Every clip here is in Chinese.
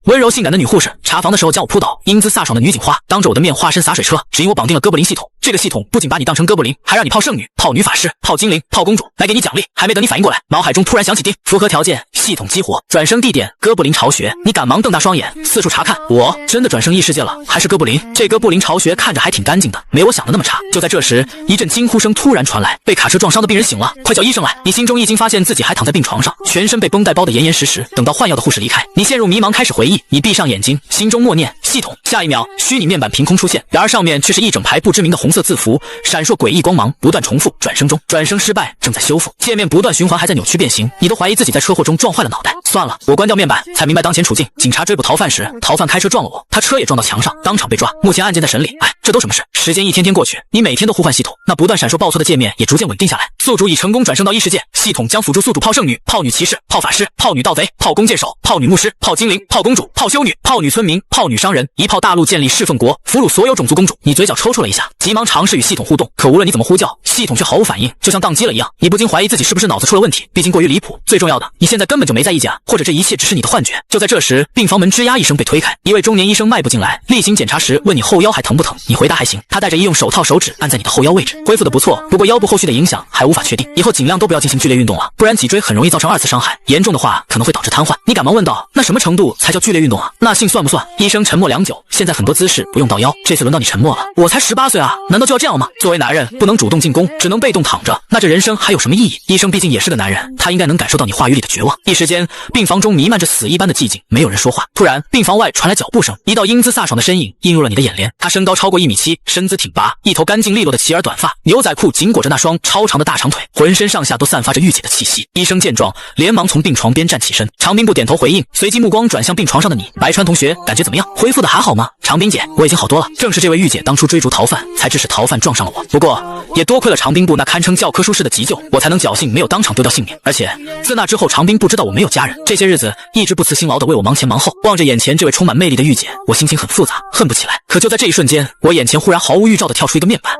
温柔性感的女护士查房的时候将我扑倒，英姿飒爽的女警花当着我的面化身洒水车，只因我绑定了哥布林系统。这个系统不仅把你当成哥布林，还让你泡圣女、泡女法师、泡精灵、泡公主，来给你奖励。还没等你反应过来，脑海中突然响起叮，符合条件，系统激活，转生地点哥布林巢穴。你赶忙瞪大双眼，四处查看。我真的转生异世界了，还是哥布林？这哥布林巢穴看着还挺干净的，没我想的那么差。就在这时，一阵惊呼声突然传来，被卡车撞伤的病人醒了，快叫医生来！你心中一惊，发现自己还躺在病床上，全身被绷带包得严严实实。等到换药的护士离开，你陷入迷茫，开始回忆。你闭上眼睛，心中默念系统。下一秒，虚拟面板凭空出现，然而上面却是一整排不知名的红色字符，闪烁诡异光芒，不断重复。转生中，转生失败，正在修复。界面不断循环，还在扭曲变形，你都怀疑自己在车祸中撞坏了脑袋。算了，我关掉面板，才明白当前处境。警察追捕逃犯时，逃犯开车撞了我，他车也撞到墙上，当场被抓。目前案件在审理。这都什么事？时间一天天过去，你每天都互换系统，那不断闪烁报错的界面也逐渐稳定下来。宿主已成功转生到异世界，系统将辅助宿主泡圣女、泡女骑士、泡法师、泡女盗贼、泡弓箭手、泡女牧师、泡精灵、泡公主、泡修女、泡女村民、泡女商人，一泡大陆建立侍奉国，俘虏所有种族公主。你嘴角抽搐了一下，急忙尝试与系统互动，可无论你怎么呼叫，系统却毫无反应，就像宕机了一样。你不禁怀疑自己是不是脑子出了问题，毕竟过于离谱。最重要的，你现在根本就没在意见啊，或者这一切只是你的幻觉。就在这时，病房门吱呀一声被推开，一位中年医生迈步进来，例行检查时问你后腰还疼不疼，你回答还行。他戴着医用手套，手指按在你的后腰位置，恢复的不错，不过腰部后续的影响还无法确定，以后尽量都不要进行剧烈运动了，不然脊椎很容易造成2次伤害，严重的话可能会导致瘫痪。你赶忙问道，那什么程度才叫剧烈运动啊？那性算不算？医生沉默良久，现在很多姿势不用到腰，这次轮到你沉默了。我才18岁啊，难道就要这样吗？作为男人不能主动进攻，只能被动躺着，那这人生还有什么意义？医生毕竟也是个男人，他应该能感受到你话语里的绝望。一时间，病房中弥漫着死一般的寂静，没有人说话。突然，病房外传来脚步声，一道英姿飒爽的身影映入了你的眼帘。他身高超过1.7米，身姿挺拔，一头干净利落的齐耳短发，牛仔裤紧裹着那双超长的大长腿，浑身上下都散发着御姐的气息。医生见状，连忙从病床边站起身。长兵部点头回应，随即目光转向病床上的你，白川同学，感觉怎么样？恢复的还好吗？长兵姐，我已经好多了。正是这位御姐当初追逐逃犯，才致使逃犯撞上了我。不过也多亏了长兵部那堪称教科书式的急救，我才能侥幸没有当场丢掉性命。而且自那之后，长兵部知道我没有家人，这些日子一直不辞辛劳的为我忙前忙后。望着眼前这位充满魅力的御姐，我心情很复杂，恨不起来。可就在这一瞬间，我眼前忽然毫无预兆的跳出一个面板，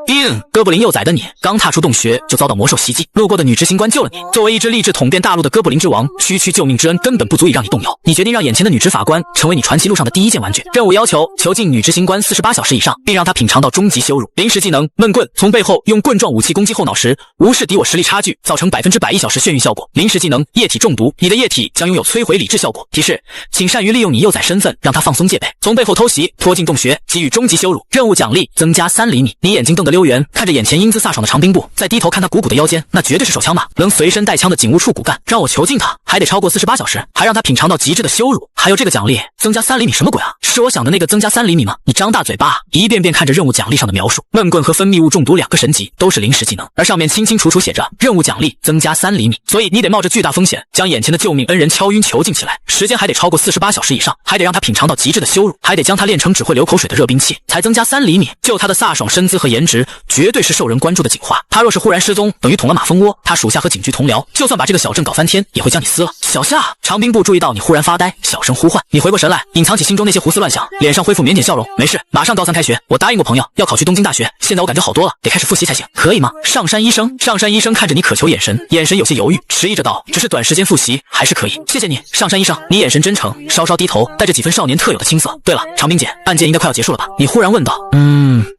哥布林幼崽的你，刚踏出洞穴就遭到魔兽袭击，路过的女执行官救了你。作为一只立志统遍大陆的哥布林之王，区区救命之恩根本不足以让你动摇。你决定让眼前的女执法官成为你传奇路上的第一件玩具。任务要求：囚禁女执行官48小时以上，并让她品尝到终极羞辱。临时技能：闷棍，从背后用棍状武器攻击后脑时，无视敌我实力差距，造成100%1小时眩晕效果。临时技能：液体中毒，你的液体将拥有摧毁理智效果。提示：请善于利用你幼崽身份，让他放松戒备。从背后偷袭，拖进洞穴，给予终极羞辱。任务奖励：增加3厘米。你眼睛瞪得溜圆，看着眼前英姿飒爽的长兵部，再低头看他鼓鼓的腰间，那绝对是手枪吧？能随身带枪的警务处骨干，让我囚禁他，还得超过48小时，还让他品尝到极致的羞辱。还有这个奖励，增加3厘米，什么鬼啊？是我想的那个增加3厘米吗？你张大嘴巴，一遍遍看着任务奖励上的描述。闷棍和分泌物中毒2个神级都是临时技能，而上面清清楚楚写着任务奖励增加3厘米，所以你得冒着巨大风险将眼前的救命恩人敲晕囚禁起来，时间还得超过48小时以上，还得让他品尝到极致的羞辱，还得将他练成只会流口水的热兵器，才增加3厘米。就他的飒爽身姿和颜值，绝对是受人关注的警花。他若是忽然失踪，等于捅了马蜂窝。他属下和警局同僚，就算把这个小镇搞翻天，也会将你撕了。小夏，长兵部注意到你忽然发呆，小声呼唤。你回过神来，隐藏起心中那些胡思乱想，脸上恢复腼腆笑容。没事，马上高3开学，我答应过朋友要考去东京大学，现在我感觉好多了，得开始复习才行，可以吗？上山医生看着你渴求眼神有些犹豫，迟疑着道，只是短时间复习还是可以，谢谢你，上山医生。你眼神真诚，稍稍低头，带着几分少年特有的青涩。对了，长兵姐，案件应该快要结束了吧？你忽然问道。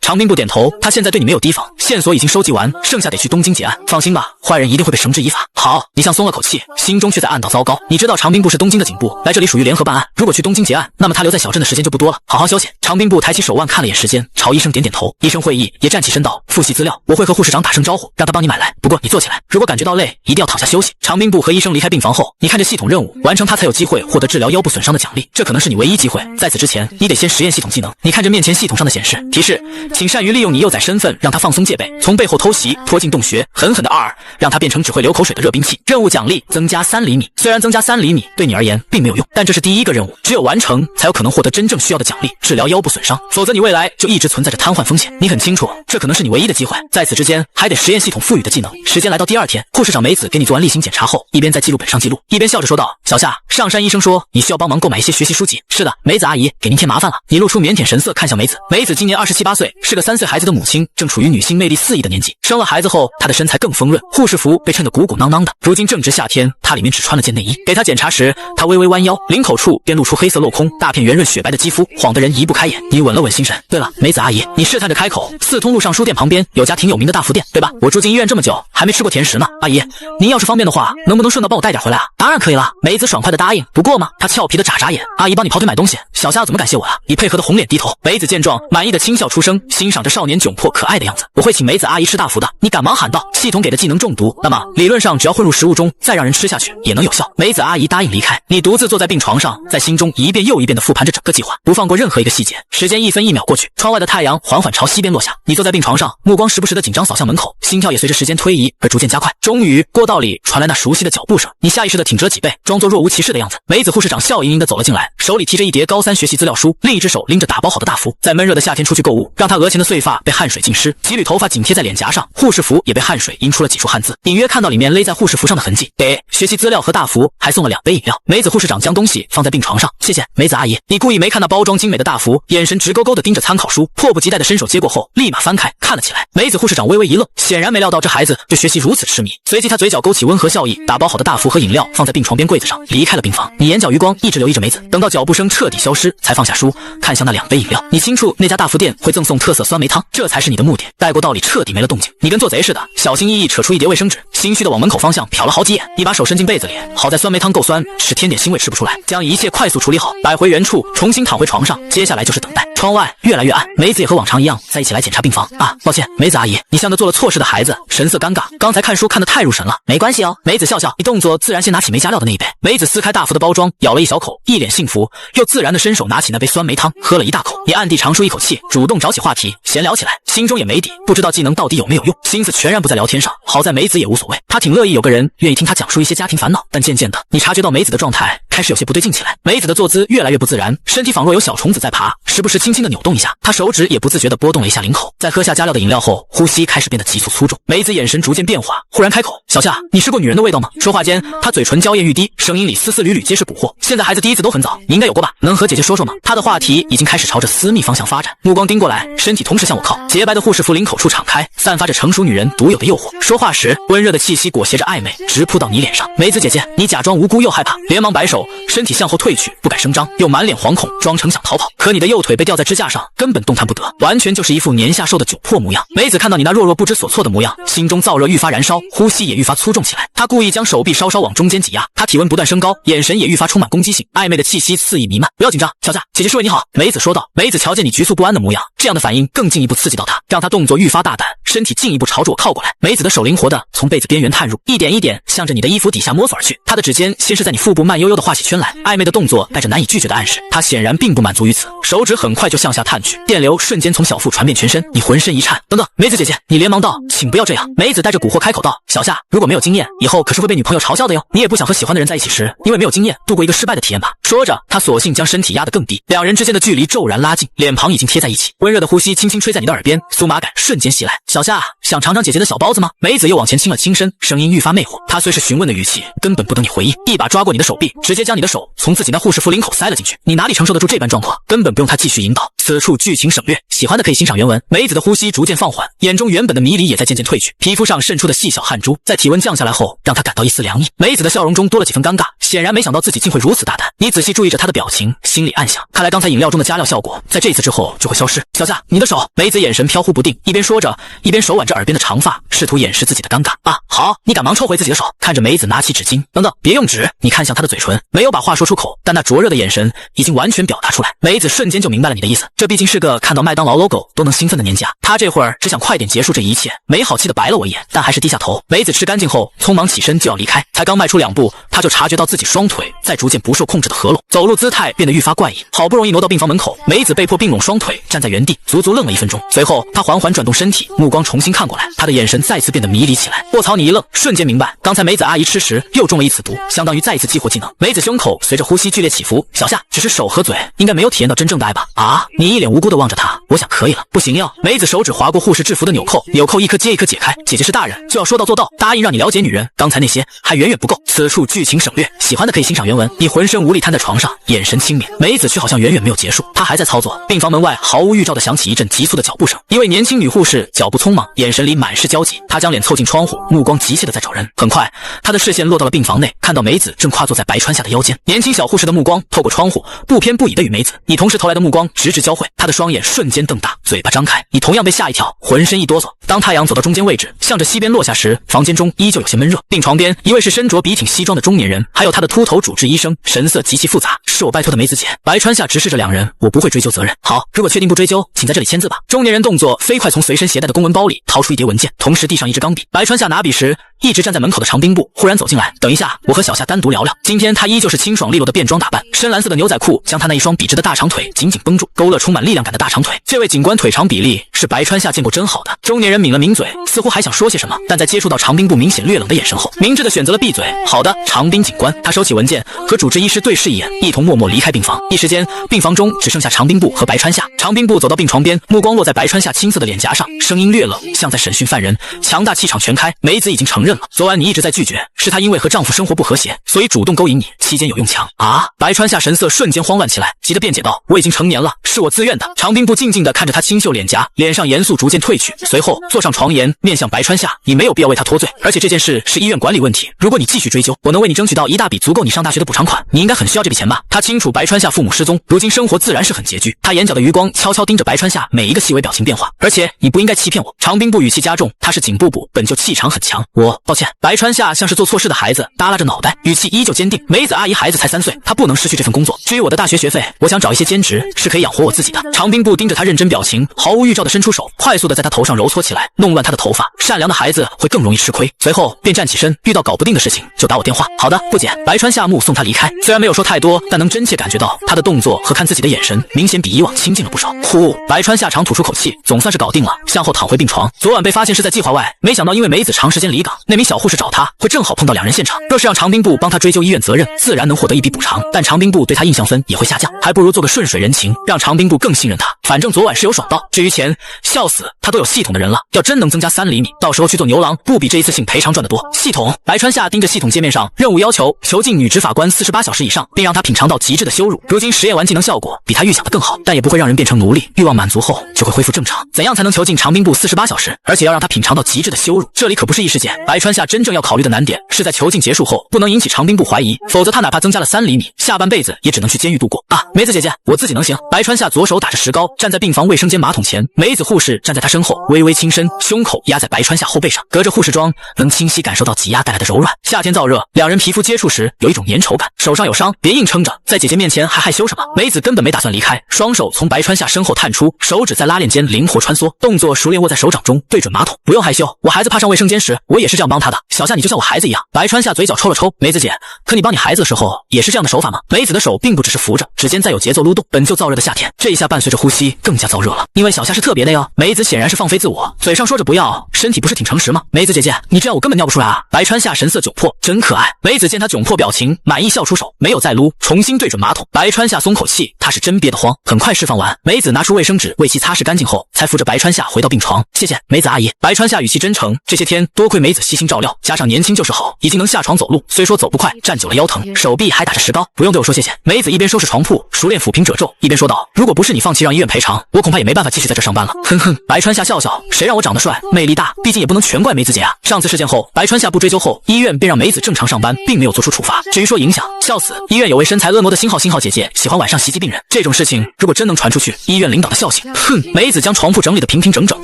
长兵部点头，他现在对你没有提防，线索已经收集完，剩下得去东京结案。放心吧，坏人一定会被绳之以法。好，你像松了口气，心中却在暗道糟糕。你知道长兵部是东京的警部，来这里属于联合办案，如果去东京结案，那么他留在小镇的时间就不多了，好好休息。长兵部抬起手腕看了眼时间，朝医生点点头。医生会议也站起身道，复习资料，我会和护士长打声招呼，让他帮你买来，不过你坐起来，如果感觉到累，一定要躺下休息。长兵部和医生离开病房后，你看着系统任务，完成它才有机会获得治疗腰部损伤的奖励，这可能是你唯一机会。在此之前，你得先实验系统技能。你看着面前系统上的显示提示，请善于利用你幼崽身份，让他放松戒备，从背后偷袭，拖进洞穴，狠狠的让他变成只会流口水的热兵器。任务奖励增加3厘米，虽然增加3厘米对你而言并没有用，但这是第一个任务，只有完成才有可能获得真正需要的奖励，治疗腰部损伤，否则你未来就一直存在着瘫痪风险。你很清楚，这可能是你唯一的机会。在此之间，还得实验系统赋予的技能。时间来到第2天，护士长梅子给你做完例行检查后，一边在记录本上记录，一边笑着说道：好，小夏，上山医生说你需要帮忙购买一些学习书籍。是的，梅子阿姨，给您添麻烦了。你露出腼腆神色看向梅子。梅子今年27、8岁，是个3岁孩子的母亲，正处于女性魅力肆意的年纪。生了孩子后，她的身材更丰润，护士服被衬得鼓鼓囊囊的。如今正值夏天，她里面只穿了件内衣。给她检查时，她微微弯腰，领口处便露出黑色镂空，大片圆润雪白的肌肤，晃得人移不开眼。你稳了稳心神。对了，梅子阿姨，你试探着开口，四通路上书店旁边有家挺有名的大福店，对吧？我住进医院这么久，还没吃过甜食呢。阿姨，您要是方便的话，能不能顺道帮我带点回来啊？当然可以了。梅子爽快的答应。不过嘛，她俏皮的眨眨眼。阿姨帮你跑腿买东西，小夏怎么感谢我啊？你配合的红脸低头。梅子见状，满意的轻笑出声，欣赏着少年窘迫可爱的样子。我会请梅子阿姨吃大福的。你赶忙喊道。系统给的技能中毒，那么理论上只要混入食物中，再让人吃下去也能有效。梅子阿姨答应离开。你独自坐在病床上，在心中一遍又一遍地复盘着整个计划，不放过任何一个细节。时间1分1秒过去，窗外的太阳缓缓朝西边落下。你坐在病床上，目光时不时地紧张扫向门口，心跳也随着时间推移而逐渐加快。终于，过道里传来那熟悉的脚步声。你下意识地挺直了脊背，装作若无其事的样子。梅子护士长笑盈盈地走了进来，手里提着一叠高3学习资料书，另一只手拎着打包好的大福。在闷热的夏天出去购物，让他额前的碎发被汗水浸湿，几缕头发紧贴在脸颊上，护士服也被汗水阴出了几处汗渍，隐约看到里面勒在护士服上的痕迹。给学习资料和大福，还送了2杯饮料。梅子护士长将东西放在病床上，谢谢。梅子阿姨，你故意没看那包装精美的大福，眼神直勾勾地盯着参考书，迫不及待地伸手接过后，立马翻开看了起来。梅子护士长微微一愣，显然没料到这孩子对学习如此痴迷。随即他嘴角勾起温和笑意，打包好的大福和饮料放在病床边柜子上，离开了病房。你眼角余光一直留意着梅子，等到脚步声彻底消失，才放下书，看向那2杯饮料。你清楚那家大福店会赠送特色酸梅汤，这才是你的目的。带过道里彻底没了动静，你跟做贼似的，小心翼翼扯出一叠卫生纸，心虚的往门口方向瞟了好几眼。一把手伸进被子里，好在酸梅汤够酸，吃添点腥味吃不出来。将一切快速处理好，摆回原处，重新躺回床上，接下来就是等待。窗外越来越暗，梅子也和往常一样在一起来检查病房。啊，抱歉，梅子阿姨，你像个做了错事的孩子，神色尴尬。刚才看书看得太入神了。没关系哦。梅子笑笑，一动作自然先拿起没加料的那一杯。梅子撕开大福的包装，咬了一小口，一脸幸福，又自然的伸手拿起那杯酸梅汤，喝了一大口。你暗地长舒一口气，主动找起话题，闲聊起来，心中也没底，不知道技能到底有没有用，心思全然不在聊天上。好在梅子也无所谓，她挺乐意有个人愿意听她讲述一些家庭烦恼。但渐渐的，你察觉到梅子的状态开始有些不对劲起来。梅子的坐姿越来越不自然，身体仿若有小虫子在爬，时不时轻轻的扭动一下。她手指也不自觉地拨动了一下领口。在喝下加料的饮料后，呼吸开始变得急促粗重。梅子眼神逐渐变化，忽然开口：小夏，你试过女人的味道吗？说话间，她嘴唇娇艳欲滴，声音里丝丝缕缕皆是蛊惑。现在孩子第一次都很早，你应该有过吧？能和姐姐说说吗？她的话题已经开始朝着私密方向发展，目光盯过来，身体同时向我靠。洁白的护士服领口处敞开，散发着成熟女人独有的诱惑。说话时，温热的气息裹挟着暧昧，直扑到你脸上。梅子姐姐，你假装无辜又害怕，连忙摆手，身体向后退去，不敢声张，又满脸惶恐，装成想逃跑。可你的右腿被吊在支架上，根本动弹不得，完全就是一副年下瘦的窘迫模样。梅子看到你那弱弱不知所措的模样，心中燥热愈发燃烧，呼吸也愈发粗重起来。她故意将手臂稍稍往中间挤压，她体温不断升高，眼神也愈发充满攻击性，暧昧的气息肆意弥漫。不要紧张，小夏，姐姐是为你好。梅子说道。梅子瞧见你局促不安的模样，这样的反应更进一步刺激到她，让她动作愈发大胆，身体进一步朝着我靠过来。梅子的手灵活的从被子边缘探入，一点一点向着你的衣服底下摸索而去。她的指尖先是在你腹部慢悠悠地画起圈来，暧昧的动作带着难以拒绝的暗示。她显然并不满足于此，手指很快就向下探去，电流瞬间从小腹传遍全身，你浑身一颤。等等，梅子姐姐，你连忙道，请不要这样。梅子带着蛊惑开口道，小夏，如果没有经验，以后可是会被女朋友嘲笑的哟。你也不想和喜欢的人在一起时，因为没有经验，度过一个失败的体验吧。说着，她索性将身体压得更低，两人之间的距离骤然拉近，脸庞已经贴在一起，温热的呼吸轻轻吹在你的耳边，酥麻感瞬间袭来。小夏，想尝尝姐姐的小包子吗？梅子又往前倾了倾身，声音愈发魅惑。她虽是询问的语气，根本不等你回应，一把抓过你的手臂，直接将你的手从自己那护士服领口塞了进去。你哪里承受得住这般状况？根本不用她继续引导，此处剧情省略，喜欢的可以欣赏原文。梅子的呼吸逐渐放缓，眼中原本的迷离也在渐渐褪去，皮肤上渗出的细小汗珠，在体温降下来后，让她感到一丝凉意。梅子的笑容中多了几分尴尬，显然没想到自己竟会如此大胆。你仔细注意着她的表情，心里暗想，看来刚才饮料中的加料效果，在这次之后就会消失。小夏，你的手。梅子眼神飘忽不定，一边说着，一边手挽着耳边的长发，试图掩饰自己的尴尬。啊，好，你赶忙抽回自己的手。看着梅子拿起纸巾，等等，别用纸。你看向她的嘴唇，没有把话说出口，但那灼热的眼神已经完全表达出来。梅子瞬间就明白了你的意思，这毕竟是个看到麦当劳 logo 都能兴奋的年纪啊。她这会儿只想快点结束这一切，没好气的白了我一眼，但还是低下头。梅子吃干净后，匆忙起身就要离开，才刚迈出2步，她就察觉到自己双腿在逐渐不受控制的合合拢，走路姿态变得愈发怪异。好不容易挪到病房门口，梅子被迫并拢双腿站在原地，足足愣了1分钟。随后她缓缓转动身体，目光重新看过来，她的眼神再次变得迷离起来。卧槽！你一愣，瞬间明白，刚才梅子阿姨吃时又中了一次毒，相当于再一次激活技能。梅子胸口随着呼吸剧烈起伏，小夏只是手和嘴，应该没有体验到真正的爱吧？啊！你一脸无辜地望着她，我想可以了，不行要。梅子手指划过护士制服的纽扣，纽扣一颗接一颗解开。姐姐是大人，就要说到做到，答应让你了解女人，刚才那些还远远不够。此处剧情省略，喜欢的可以欣赏原文。你浑身无力瘫在床上，眼神轻蔑。梅子却好像远远没有结束，她还在操作。病房门外毫无预兆地响起一阵急促的脚步声，一位年轻女护士脚步匆忙，眼神里满是焦急。她将脸凑近窗户，目光急切地在找人。很快，她的视线落到了病房内，看到梅子正跨坐在白川夏的腰间。年轻小护士的目光透过窗户，不偏不倚地与梅子你同时投来的目光直直交汇，她的双眼瞬间瞪大，嘴巴张开。你同样被吓一跳，浑身一哆嗦。当太阳走到中间位置，向着西边落下时，房间中依旧有些闷热。病床边，一位是身着笔挺西装的中年人，还有他的秃头主治医生，神色极其复杂。是我拜托的梅子姐。白川夏直视着两人，我不会追究责任。好，如果确定不追究，请在这里签字吧。中年人动作飞快，从随身携带的公文包里掏出一叠文件，同时递上一支钢笔。白川夏拿笔时，一直站在门口的长兵部忽然走进来，等一下，我和小夏单独聊聊。今天他依旧是清爽利落的便装打扮，深蓝色的牛仔裤将他那一双笔直的大长腿紧紧绷住，勾勒充满力量感的大长腿。这位警官腿长比例是白川夏见过真好的。中年人抿了抿嘴，似乎还想说些什么，但在接触到长兵部明显略冷的眼神后，明智的选择了闭嘴。好的，长兵警官。他收起文件，和主治医师对视一眼，一同默默离开病房。一时间，病房中只剩下长兵部和白川夏。长兵部走到病床边，目光落在白川夏青涩的脸颊上，声音略冷，像在审讯犯人，强大气场全开。梅子已经承认了，昨晚你一直在拒绝，是她因为和丈夫生活不和谐，所以主动勾引你，期间有用枪啊！白川夏神色瞬间慌乱起来，急得辩解道：“我已经成年了，是我自愿的。”长兵部静静地看着他清秀脸颊，脸上严肃逐渐褪去，随后坐上床沿，面向白川夏：“你没有必要为他脱罪，而且这件事是医院管理问题，如果你继续追究，我能为你争取到一大笔足够你上大学的补偿款，你应该很需要这笔钱吧？”他清楚白川夏父母失踪，如今生活自然是很拮据，他眼角的余光悄悄盯着白川夏每一个细微表情变化，而且你不应该欺骗我。长兵部语气加重，他是警部部，本就气场很强，我抱歉。白川夏像是做错事的孩子，耷拉着脑袋，语气依旧坚定。梅子阿姨孩子才3岁，她不能失去这份工作。至于我的大学学费，我想找一些兼职，是可以养活我自己的。长兵部盯着他认真表情，毫无预兆地伸出手，快速地在他头上揉搓起来，弄乱他的头发。善良的孩子会更容易吃亏。随后便站起身，遇到搞不定的事情就打我电话。好的，不简。白川夏目送他离开，虽然没有说太多，但能真切感觉到他的动作和看自己的眼神明显比以往亲近了不少。呼，白川夏长吐出口气，总算是搞定了，向后躺回病床。昨晚被发现是在计划外，没想到因为梅子长时间离岗，那名小护士找他，会正好碰到两人现场。若是让长兵部帮他追究医院责任，自然能获得一笔补偿，但长兵部对他印象分也会下降，还不如做个顺水人情，让长兵部更信任他。反正昨晚是有爽到，至于钱，笑死，他都有系统的人了，要真能增加3厘米，到时候去做牛郎，不比这一次性赔偿赚得多。系统，白川夏盯着系统界面上任务要求，囚禁女执法官48小时以上，并让她品尝到极致的羞辱。如今实验完技能效果比他预想的更好，但也不会让人变成奴隶，欲望满足后就会恢复正常。怎样才能囚禁长兵部48小时，而且要让他品尝到极致的羞辱？这里可不是异世界。白川夏真正要考虑的难点是在囚禁结束后不能引起长兵部怀疑，否则他哪怕增加了3厘米，下半辈子也只能去监狱度过啊！梅子姐姐，我自己能行。白川夏左手打着石膏，站在病房卫生间马桶前，梅子护士站在他身后，微微倾身，胸口压在白川夏后背上，隔着护士装能清晰感受到挤压带来的柔软。夏天燥热，两人皮肤接触时有一种粘稠感。手上有伤，别硬撑着，在姐姐面前还害羞什么？梅子根本没打算离开，双手从白川夏身后探出，手指在拉链间灵活穿梭，动作熟练握在手掌中，对准马桶。不用害羞，我孩子怕上卫生间时，我也是这样帮他的。小夏你就像我孩子一样。白川夏嘴角抽了抽，梅子姐，可你帮你孩子的时候也是这样的手法吗？梅子的手并不只是扶着，指尖再有节奏撸动，本就燥热的夏天，这一下伴随着呼吸更加燥热了。因为小夏是特别的哟。梅子显然是放飞自我，嘴上说着不要，身体不是挺诚实吗？梅子姐姐，你这样我根本尿不出来啊。白川夏神色窘迫，真可爱。梅子见他窘迫表情，满意笑出手，没有再撸，重新对准马桶。白川夏松口气，他是真憋得慌。很快释放完，梅子拿出卫生纸为其擦拭干净后，才扶着白川夏回到病床。谢谢梅子阿姨。白川夏语气真诚，这些天多亏梅子悉心照料，加上年轻就是好，已经能下床走路，虽说走不快，站久了腰疼，手臂还打着石膏，不用对我说谢谢。梅子一边收拾床铺，熟练抚平褶皱，一边说道：如果不是你放弃让医院赔偿，我恐怕也没办法继续在这上班了。哼哼，白川夏笑笑，谁让我长得帅，魅力大，毕竟也不能全怪梅子姐啊。上次事件后，白川夏不追究后，医院便让梅子正常上班，并没有做出处罚。至于说影响，笑死，医院有位身材恶魔的星号姐姐，喜欢晚上袭击病人，这种事情如果真能传出去，医院领导的笑醒。哼，梅子将床铺整理得平平整整，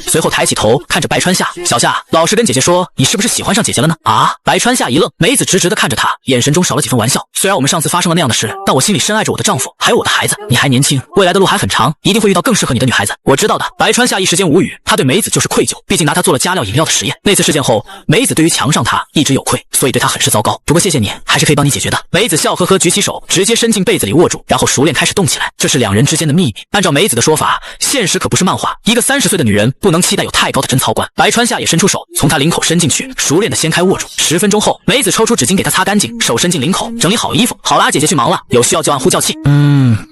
随后抬起头看着白川夏，小夏，老实跟姐姐说，你是不是喜欢上姐姐了呢？啊！白川夏一愣，梅子直直地看着他，眼神中少了几分玩笑。虽然我们上次发生了那样的事，但我心里深爱着我的丈夫，还有我的孩子。你还年轻，未来的路还很长，一定会遇到更适合你的女孩子。我知道的。白川夏一时间无语，他对梅子就是愧疚，毕竟拿她做了加料饮料的实验。那次事件后，梅子对于墙上他一直有愧，所以对他很是糟糕。不过谢谢你，还是可以帮你解决的。梅子笑呵呵，举起手，直接伸进被子里握住，然后熟练开始动起来。这是两人之间的秘密。按照梅子的说法，现实可不是漫画，一个30岁的女人不能期待有太高的贞操观。白川夏也伸出手，从她领口伸进去，熟练的掀开握住。10分钟后，梅子抽出纸巾给她擦干净，手伸进领口，整理好衣服。好啦，姐姐去忙了，有需要就按呼叫器。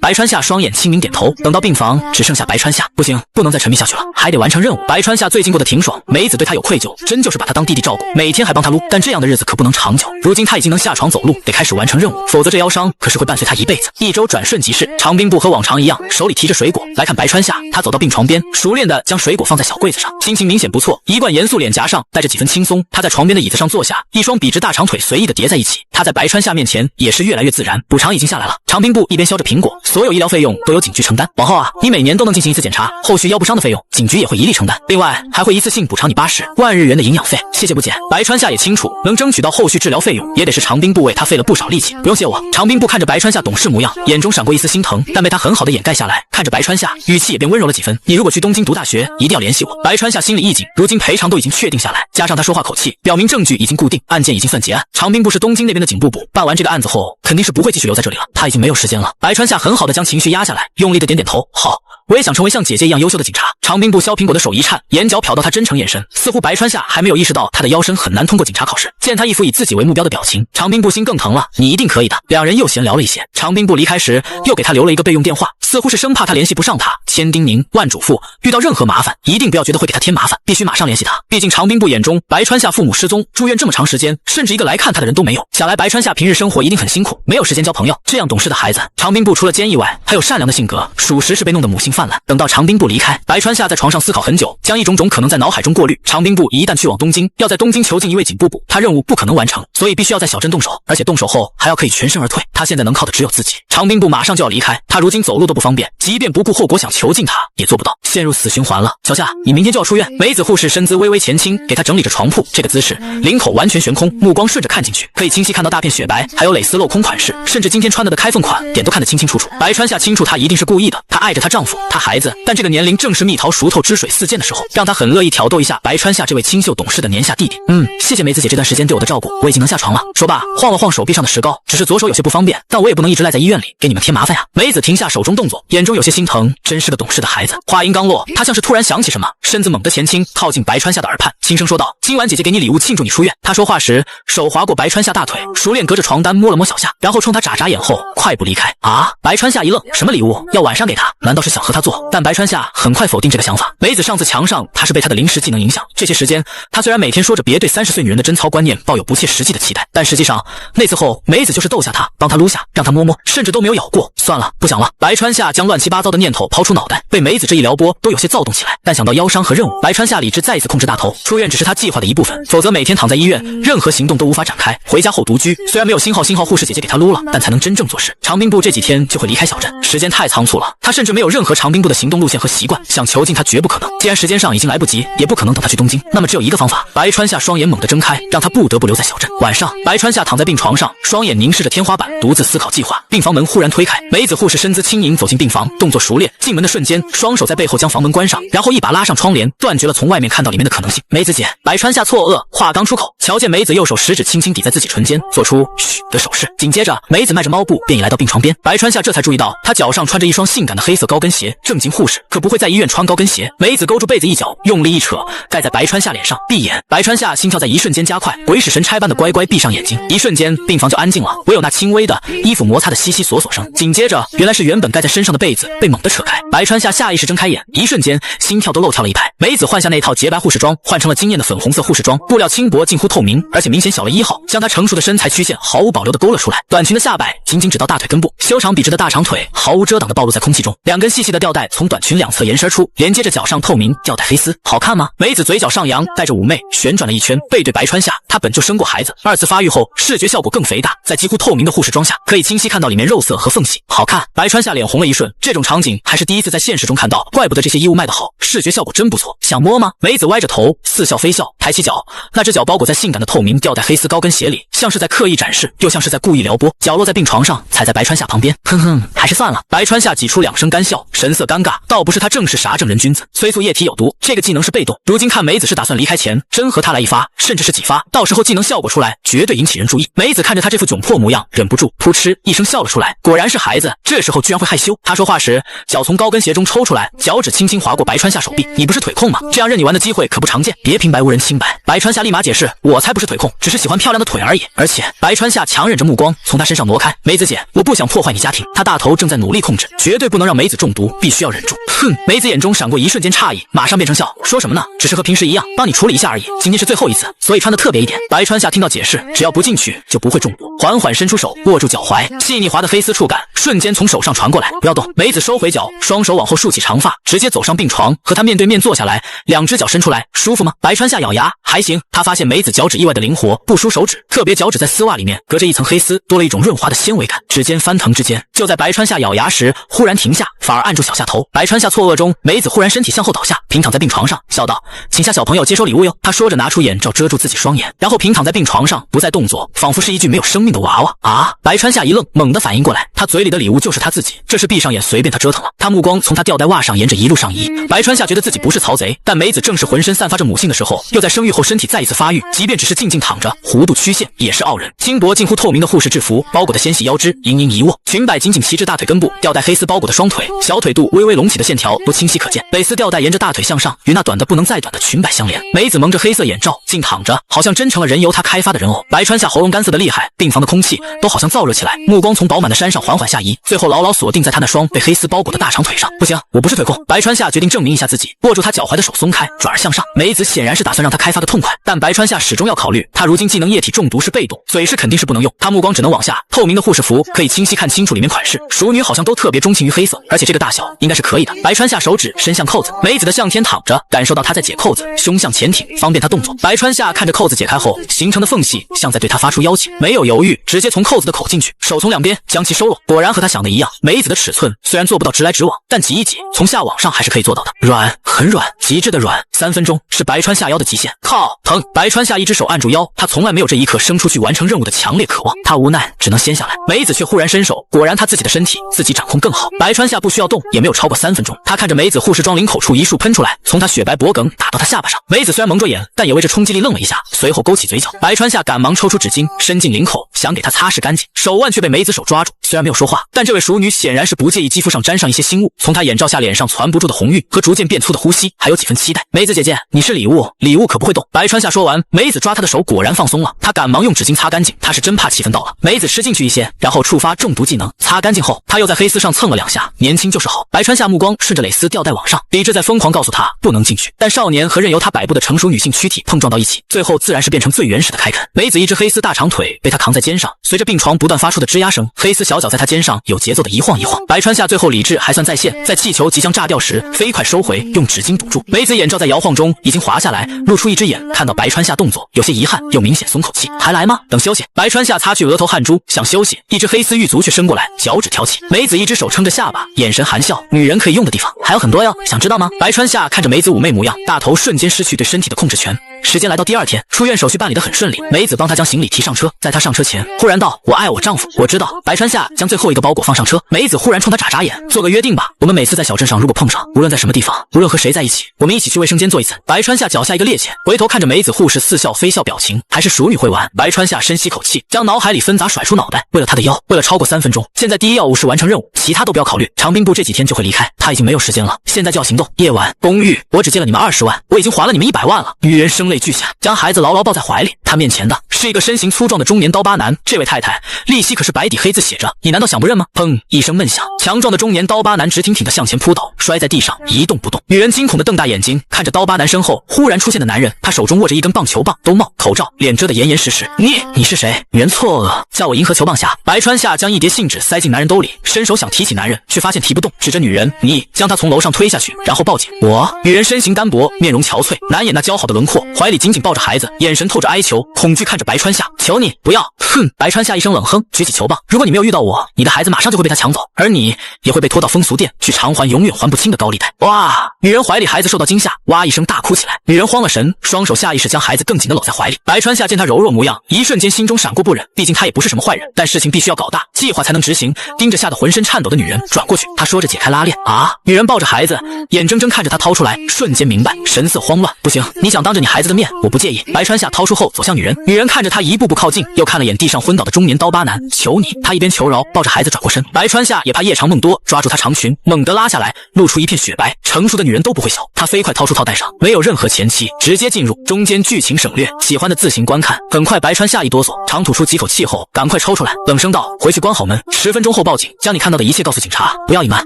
白川夏双眼轻抿点头。等到病房，只剩下白川夏。不行，不能再沉迷下去了，还得完成任务。白川夏最近过得挺爽，梅子对他有愧疚，真就是把他当弟弟照顾，每天还帮他撸。但这样的日子可不能长久。如今他已经能下床走路，得开始完成任务，否则这腰伤可是会伴随他一辈子。1周转瞬即逝，长兵部和往常一样，手里提着水果来看白川夏。他走到病床边，熟练地将水果放在小柜子上，心情明显不错，一贯严肃脸颊上带着几分轻松。他在床边的椅子上坐下，一双笔直大长腿随意地叠在一起。他在白川夏面前也是越来越自然。补偿已经下来了，长兵部一边削着苹果，所有医疗费用都由警局承担。往后啊，你每年都能进行一次检查，后续腰部伤的费用警局也会一力承担，另外还会一次性补偿你80万日元的营养费。谢谢不减。白川夏也清楚，能争取到后续治疗费用，也得是长兵部为他费了不少力气。不用谢我。长兵部看着白川夏懂事模样，眼中闪过一丝心疼，但被他很好的掩盖下来。看着白川夏，语气也变温柔了几分。你如果去东京读大学，一定要联系我。白川夏心里一紧，如今赔偿都已经确定下来，加上他说话口气，表明证据已经固定，案件已经算结案。长兵部是东京那边的警部部，办完这个案子后，肯定是不会继续留在这里了，他已经没有时间了。白川夏很好的将情绪压下来，用力的点点头，好。我也想成为像姐姐一样优秀的警察。长兵部削苹果的手一颤，眼角瞟到他真诚眼神，似乎白川夏还没有意识到他的腰身很难通过警察考试。见他一副以自己为目标的表情，长兵部心更疼了。你一定可以的。两人又闲聊了一些。长兵部离开时又给他留了一个备用电话，似乎是生怕他联系不上他，千叮咛万嘱咐，遇到任何麻烦一定不要觉得会给他添麻烦，必须马上联系他。毕竟长兵部眼中白川夏父母失踪住院这么长时间，甚至一个来看他的人都没有，想来白川夏平日生活一定很辛苦，没有时间交朋友。这样懂事的孩子，长兵部除了坚毅外还有善良的性格，属实是被弄得母性泛滥。等到长兵部离开，白川夏在床上思考很久，将一种种可能在脑海中过滤。长兵部一旦去往东京，要在东京囚禁一位警部部，他任务不可能完成，所以必须要在小镇动手，而且动手后还要可以全身而退。他现在能靠的只有自己。长兵部马上就要离开，他如今走路都不方便，即便不顾后果想囚禁他也做不到，陷入死循环了。小夏，你明天就要出院。梅子护士身姿微微前倾，给他整理着床铺，这个姿势领口完全悬空，目光顺着看进去，可以清晰看到大片雪白，还有蕾丝镂空款式，甚至今天穿的开缝款点都看得清清楚楚。白川夏清楚她一定是故意的，她爱着她丈夫，她孩子，但这个年龄正是蜜桃熟透汁水四溅的时候，让她很乐意挑逗一下白川夏这位清秀懂事的年下弟弟。谢谢梅子姐这段时间对我的照顾，我已经能下床了。说罢，晃了晃手臂上的石膏，只是左手有些不方便，但我也不能一直赖在医院里给你们添麻烦呀。梅子停下手中动作，眼中有些心疼，真是个懂事的孩子。话音刚落，她像是突然想起什么，身子猛地前倾，靠近白川夏的耳畔，轻声说道：“今晚姐姐给你礼物庆祝你出院。”她说话时，手划过白川夏大腿，熟练隔着床单摸了摸小夏，然后冲他眨眨眼后快步离开。啊！白川夏一愣，什么礼物？要晚上给他？难道是想和他做？但白川夏很快否定这个想法。梅子上次墙上，他是被他的临时技能影响。这些时间，他虽然每天说着别对30岁女人的贞操观念抱有不切实际的期待，但实际上那次后，梅子就是逗下他，帮他撸下，让他摸摸，甚至都没有咬过。算了，不想了。白川夏将乱七八糟的念头抛出脑袋，被梅子这一撩拨都有些躁动起来。但想到腰伤和任务，白川夏理智再一次控制大头，出院只是他计划的一部分，否则每天躺在医院，任何行动都无法展开。回家后独居，虽然没有星号护士姐姐给他撸了，但才能真正做事。长兵部这几天就会离开小镇，时间太仓促了，他甚至没有任何长兵部的行动路线和习惯，想囚禁他绝不可能。既然时间上已经来不及，也不可能等他去东京，那么只有一个方法。白川夏双眼猛地睁开，让他不得不留在小镇。晚上，白川夏躺在病床上，双眼凝视着天花板，独自思考计划。病房门忽然推开，梅子护士身姿轻盈走进病房，动作熟练。进门的瞬间，双手在背后将房门关上，然后一把拉上窗帘，断绝了从外面看到里面的可能性。梅子姐，白川夏错愕，话刚出口，瞧见梅子右手食指轻轻抵在自己唇间，做出嘘的手势。紧接着，梅子迈着猫步便已来到病床边。白川夏这才注意到，她脚上穿着一双性感的黑色高跟鞋。正经护士可不会在医院穿高跟鞋。梅子勾住被子一角，用力一扯，盖在白川夏脸上。闭眼，白川夏心跳在一瞬间加快，鬼使神差般的乖乖闭上眼睛。一瞬间，病房就安静了，唯有那轻微的衣服摩擦的悉悉索索声。紧接着，原来是原本盖在身上的被子被猛地扯开。白川夏下意识睁开眼，一瞬间心跳都漏跳了一拍。梅子换下那套洁白护士装，换成了惊艳的粉红色护士装，布料轻薄近乎透明，而且明显小了1号，将她成熟的身材曲线毫无保留地勾了出来。短裙的下摆仅只到大腿根部，修长笔直的大长腿毫无遮挡地暴露在空气中，两根细细的吊带从短裙两侧延伸出，连接着脚上透明吊带黑丝。好看吗？梅子嘴角上扬，带着妩媚旋转了一圈，背对白川夏。她本就生过孩子，2次发育后视觉效果更肥大，在几乎透明的护士装下，可以清晰看到里面肉色和缝隙。好看。白川夏脸红了一瞬，这种场景还是第一次在现实中看到，怪不得这些衣物卖得好，视觉效果真不错。想摸吗？梅子歪着头似笑非笑，抬起脚，那只脚包裹在细性感的透明吊带黑丝高跟鞋里，像是在刻意展示，又像是在故意撩拨。脚落在病床上，踩在白川夏旁边，哼哼，还是算了。白川夏挤出2声干笑，神色尴尬，倒不是他正是啥正人君子，催促液体有毒，这个技能是被动。如今看梅子是打算离开前真和他来一发，甚至是几发，到时候技能效果出来，绝对引起人注意。梅子看着他这副窘迫模样，忍不住扑哧一声笑了出来。果然是孩子，这时候居然会害羞。他说话时，脚从高跟鞋中抽出来，脚趾轻轻划过白川夏手臂。你不是腿控吗？这样任你玩的机会可不常见，别平白无人清白。白川夏立马解释，我才不是腿控，只是喜欢漂亮的腿而已。而且白川夏强忍着目光从他身上挪开，梅子姐，我不想破坏你家庭。他大头正在努力控制，绝对不能让梅子中毒，必须要忍住。哼，梅子眼中闪过一瞬间诧异，马上变成笑，说什么呢？只是和平时一样，帮你处理一下而已。今天是最后一次，所以穿的特别一点。白川夏听到解释，只要不进去就不会中毒，缓缓伸出手握住脚踝，细腻滑的黑丝触感瞬间从手上传过来。不要动。梅子收回脚，双手往后竖起长发，直接走上病床，和他面对面坐下来，两只脚伸出来，舒服吗？白川夏咬牙，还行。他发现梅子脚趾意外的灵活，不输手指，特别脚趾在丝袜里面隔着一层黑丝，多了一种润滑的纤维感。指尖翻腾之间，就在白川夏咬牙时，忽然停下，反而按住小下头。白川夏错愕中，梅子忽然身体向后倒下，平躺在病床上，笑道：“请下小朋友接收礼物哟。”他说着拿出眼罩遮住自己双眼，然后平躺在病床上，不再动作，仿佛是一具没有生命的娃娃。啊！白川夏一愣，猛地反应过来，他嘴里的礼物就是他自己，这是闭上眼随便他折腾了。他目光从他吊带袜上沿着一路上移。白川夏觉得自己不是曹贼，但梅子正是浑身散发着母性的时候，又在生育后身体再一次发育，即便只是静静躺着，弧度曲线也是傲人。轻薄近乎透明的护士制服包裹的纤细腰肢盈盈一握，裙摆紧紧齐至大腿根部，吊带黑丝包裹的双腿，小腿肚微微隆起的线条都清晰可见。蕾丝吊带沿着大腿向上，与那短的不能再短的裙摆相连。梅子蒙着黑色眼罩，静躺着，好像真成了人由她开发的人偶。白川夏喉咙干涩的厉害，病房的空气都好像燥热起来，目光从饱满的山上缓缓下移，最后牢牢锁定在他那双被黑丝包裹的大长腿上。不行，我不是腿控。白川夏决定证明一下自己，握住他脚踝的手松开，转而向上。梅子显然是打算让他开发个痛快，但白川夏始终要考虑，他如今技能液体中毒是被动，嘴是肯定是不能用。他目光只能往下，透明的护士服可以清晰看清楚里面款式，熟女好像都特别钟情于黑色，而且这个大小应该是可以的。白川夏手指伸向扣子，梅子的向天躺着，感受到他在解扣子，胸向前挺，方便他动作。白川夏看着扣子解开后形成的缝隙，像在对他发出邀请，没有犹豫，直接从扣子的口进去，手从两边将其收拢。果然和他想的一样，梅子的尺寸虽然做不到直来直往，但挤一挤，从下往上还是可以做到的。软，很软，极致的软。3分钟是白川夏腰的极限。靠，疼！白川夏一只手按住腰，他从来没有这一刻生出去完成任务的强烈渴望。他无奈只能掀下来，梅子却忽然伸手，果然他自己的身体自己掌控更好。白川夏不需要动，也没有超过3分钟。他看着梅子护士装领口处一束喷出来，从他雪白脖颈打到他下巴上。梅子虽然蒙着眼，但也为这冲击力愣了一下，随后勾起嘴角。白川夏赶忙抽出纸巾，伸进领口，想给他擦拭干净，手腕却被梅子手抓住。虽然没有说话，但这位熟女显然是不介意肌肤上沾上一些腥物。从她眼罩下脸上攒不住的红晕和逐渐变粗的呼吸，还有几分期待。梅子姐姐，你是礼物，礼物可不会动。白川夏说完，梅子抓他的手果然放松了，他赶忙用纸巾擦干净，他是真怕气氛到了。梅子吃进去一些，然后触发中毒技能，擦干净后，他又在黑丝上蹭了2下，年轻就是好。白川夏目光顺着蕾丝吊带往上，理智在疯狂告诉他不能进去，但少年和任由他摆布的成熟女性躯体碰撞到一起，最后自然是变成最原始的开垦。梅子一只黑丝大长腿被他扛在肩上，随着病床不断发出的吱呀声，黑丝小脚在他肩上有节奏的一晃一晃。白川夏最后理智还算在线，在气球即将炸掉时飞快收回，用纸巾堵住。梅子眼罩在摇晃中已经滑下来，露出一只眼，看到白川夏动作有些遗憾，又明显松口气。还来吗？等休息。白川夏擦去额头汗珠，想休息，一只黑丝玉足却伸过来，脚趾挑起。梅子一只手撑着下巴，眼神含笑，女人可以用的地方还有很多哟，想知道吗？白川夏看着梅子妩媚模样，大头瞬间失去对身体的控制权。时间来到第2天，出院手续办理得很顺利，梅子帮他将行李提上车，在他上车前忽然道：“我爱我丈夫。”我知道。白川夏将最后一个包裹放上车，梅子忽然冲他眨眨眼，做个约定吧，我们每次在小镇上如果碰上，无论在什么地方，无论和谁在一起，我们一起去卫生间做一次。白川夏脚下一个趔趄，回头看着梅子护士似笑非笑表情，还是熟女会玩。白川夏深吸口气，将脑海里纷杂甩出脑袋，为了他的腰，为了超过3分钟，现在第一要务是完成任务，其他都不要考虑。长兵部这几天就会离开，他已经没有时间了，现在就要行动。夜晚公寓，我只借了你们20万，我已经还了你们100万了。女人声泪俱下，将孩子牢牢抱在怀里。他面前的是一个身形粗壮的中年刀疤男，这位太太，利息可是白底黑字写着，你难道想不认吗？砰一声闷响，强壮的中年刀疤男直挺挺地向前扑倒，摔在地上一动不动。女人惊恐地瞪大眼睛看着刀疤男身后忽然出现的男人，他手中握着一根棒球棒，兜帽口罩，脸遮得严严实实。你是谁？女人错愕，叫我银河球棒侠。白川夏将一叠信纸塞进男人兜里，伸手想提起男人，却发现提不动，指着女人，你将他从楼上推下去，然后报警。我。女人身形单薄，面容憔悴，难掩那姣好的轮廓，怀里紧紧抱着孩子，眼神透着哀求，恐惧看着白川夏，求你不要！哼！白川夏一声冷哼，举起球棒，如果你没有遇到我，你的孩子马上就会被他抢走，而你也会被拖到风俗店去偿还永远还不清的高利贷。哇！女人怀里孩子受到惊吓，哇一声大哭起来。女人慌了神，双手下意识将孩子更紧地搂在怀里。白川夏见她柔弱模样，一瞬间心中闪过不忍，毕竟她也不是什么坏人，但事情必须要搞大，计划才能执行。盯着吓得浑身颤抖的女人，转过去，她说着解开拉链。啊！女人抱着孩子，眼睁睁看着他掏出来，瞬间明白，神色慌乱。不行，你想当着你孩子的面，我不介意。白川夏掏出后走向女人，女人看着他一步步靠近，又看了眼地上昏倒的中年刀疤男，求你！他一边求饶，抱着孩子转过身。白川夏也怕夜长梦多，抓住她长裙，猛地拉下来，露出一片雪白。成熟的女人都不会小，她飞快掏出套带上，没有任何前期，直接进入。中间剧情省略，喜欢的自行观看。很快，白川夏一哆嗦，长吐出几口气后，赶快抽出来，冷声道：“回去关好门，10分钟后报警，将你看到的一切告诉警察，不要隐瞒。”